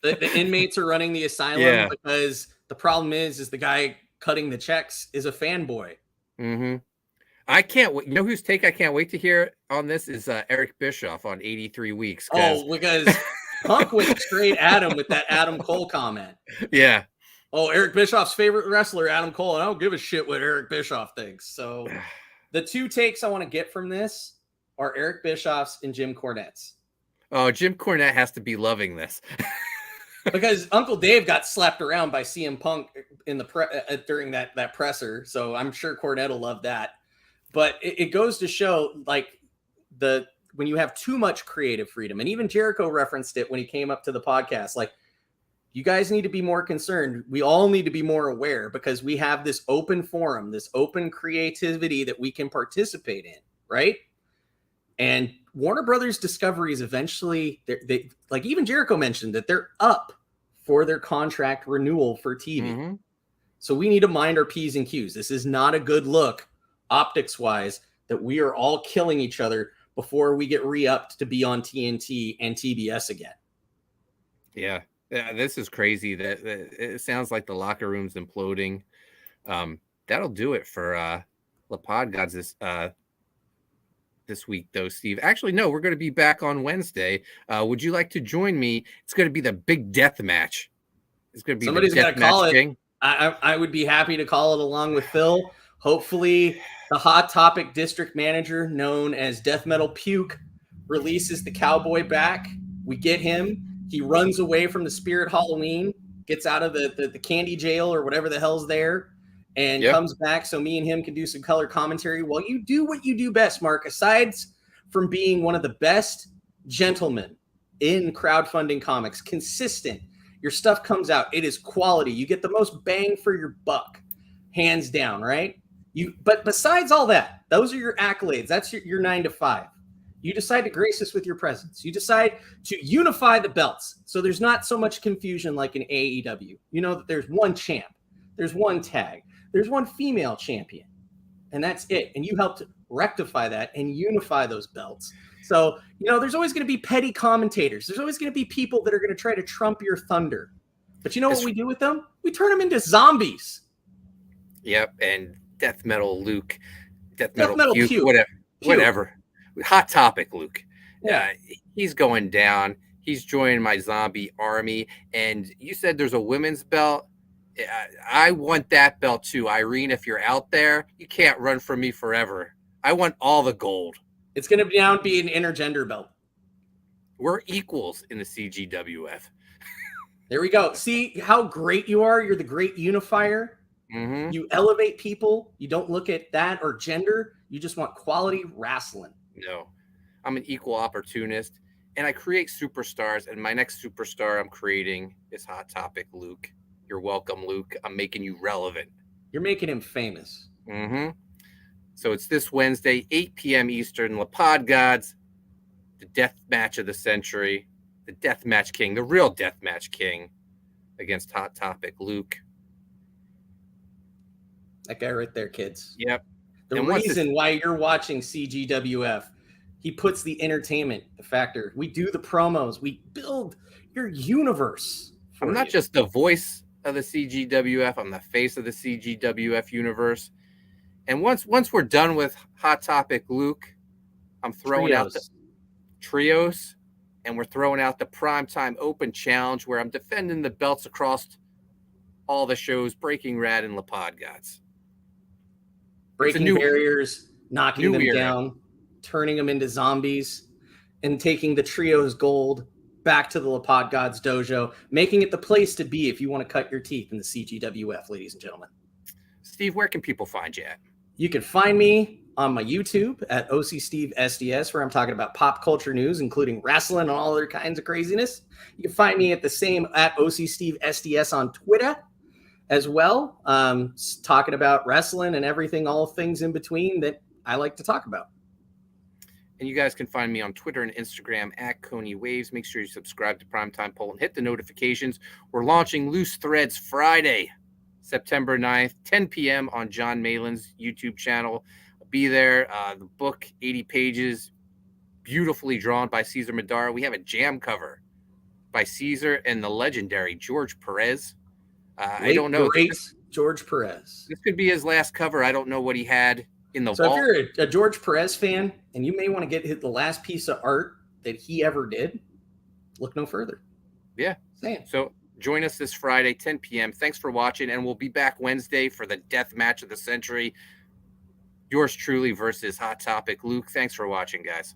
The inmates are running the asylum because the problem is the guy cutting the checks is a fanboy. Mm-hmm. I can't wait. You know whose take I can't wait to hear on this is Eric Bischoff on 83 Weeks. Because Punk went straight at him with that Adam Cole comment. Yeah. Oh, Eric Bischoff's favorite wrestler, Adam Cole, and I don't give a shit what Eric Bischoff thinks. So the two takes I want to get from this are Eric Bischoff's and Jim Cornette's. Oh, Jim Cornette has to be loving this. Because Uncle Dave got slapped around by CM Punk in the during that presser, so I'm sure Cornette will love that. But it goes to show, like, when you have too much creative freedom, and even Jericho referenced it when he came up to the podcast, like, you guys need to be more concerned. We all need to be more aware because we have this open forum, this open creativity that we can participate in, right? And Warner Brothers Discovery is eventually, they like even Jericho mentioned that they're up for their contract renewal for TV. Mm-hmm. So we need to mind our P's and Q's. This is not a good look optics wise that we are all killing each other before we get re-upped to be on TNT and TBS again. Yeah, this is crazy. That it sounds like the locker room's imploding. That'll do it for the Pod Gods this week, though, Steve. Actually, no, we're going to be back on Wednesday. Would you like to join me? It's going to be the big death match. It's going to be somebody's got to call it. King. I would be happy to call it along with Phil. Hopefully, the Hot Topic district manager, known as Death Metal Puke, releases the cowboy back. We get him. He runs away from the Spirit Halloween, gets out of the candy jail or whatever the hell's there, and comes back so me and him can do some color commentary while you do what you do best, Mark. Aside from being one of the best gentlemen in crowdfunding comics, consistent, your stuff comes out. It is quality. You get the most bang for your buck, hands down, right? But besides all that, those are your accolades. That's your 9 to 5. You decide to grace us with your presence. You decide to unify the belts. So there's not so much confusion like in AEW. You know that there's one champ. There's one tag. There's one female champion. And that's it. And you helped rectify that and unify those belts. So, there's always going to be petty commentators. There's always going to be people that are going to try to trump your thunder. But you know what we do with them? We turn them into zombies. Yep. And Death Metal Luke. Death Metal Puke. Whatever. Hot Topic Luke. Yeah. He's going down. He's joining my zombie army. And you said there's a women's belt. I want that belt too. Irene, if you're out there, you can't run from me forever. I want all the gold. It's going to now be an intergender belt. We're equals in the CGWF. There we go. See how great you are? You're the great unifier. Mm-hmm. You elevate people. You don't look at that or gender. You just want quality wrestling. No, I'm an equal opportunist, and I create superstars, and my next superstar I'm creating is Hot Topic Luke. You're welcome, Luke. I'm making you relevant. You're making him famous. Mm-hmm. So it's this Wednesday, 8 p.m. Eastern, La Pod Gods, the death match of the century, the death match king, the real death match king against Hot Topic Luke. That guy right there, kids. Yep. The reason why you're watching CGWF, he puts the entertainment factor. We do the promos. We build your universe. I'm not just the voice of the CGWF. I'm the face of the CGWF universe. And once we're done with Hot Topic Luke, I'm throwing out the trios. and we're throwing out the Primetime Open Challenge where I'm defending the belts across all the shows, breaking Rad and Lapod Gods. Breaking barriers, knocking them era. down, turning them into zombies, and taking the trio's gold back to the Lapod Gods dojo, making it the place to be if you want to cut your teeth in the CGWF, ladies and gentlemen. Steve, where can people find you at? You can find me on my YouTube at OCSteve SDS, where I'm talking about pop culture news, including wrestling and all other kinds of craziness. You can find me at the same at OCSteve SDS on Twitter as well, talking about wrestling and everything, all things in between that I like to talk about. And you guys can find me on Twitter and Instagram at Coney Waves. Make sure you subscribe to Primetime Poulton. Hit the notifications. We're launching Loose Threads Friday, September 9th, 10 p.m. on John Malin's YouTube channel. Be there. The book, 80 pages, beautifully drawn by Cesar Madara. We have a jam cover by Cesar and the legendary George Perez. I don't know. Great George Perez. This could be his last cover. I don't know what he had in the vault. So if you're a George Perez fan and you may want to get the last piece of art that he ever did, look no further. Yeah. So join us this Friday, 10 p.m. Thanks for watching, and we'll be back Wednesday for the death match of the century. Yours truly versus Hot Topic. Luke, thanks for watching, guys.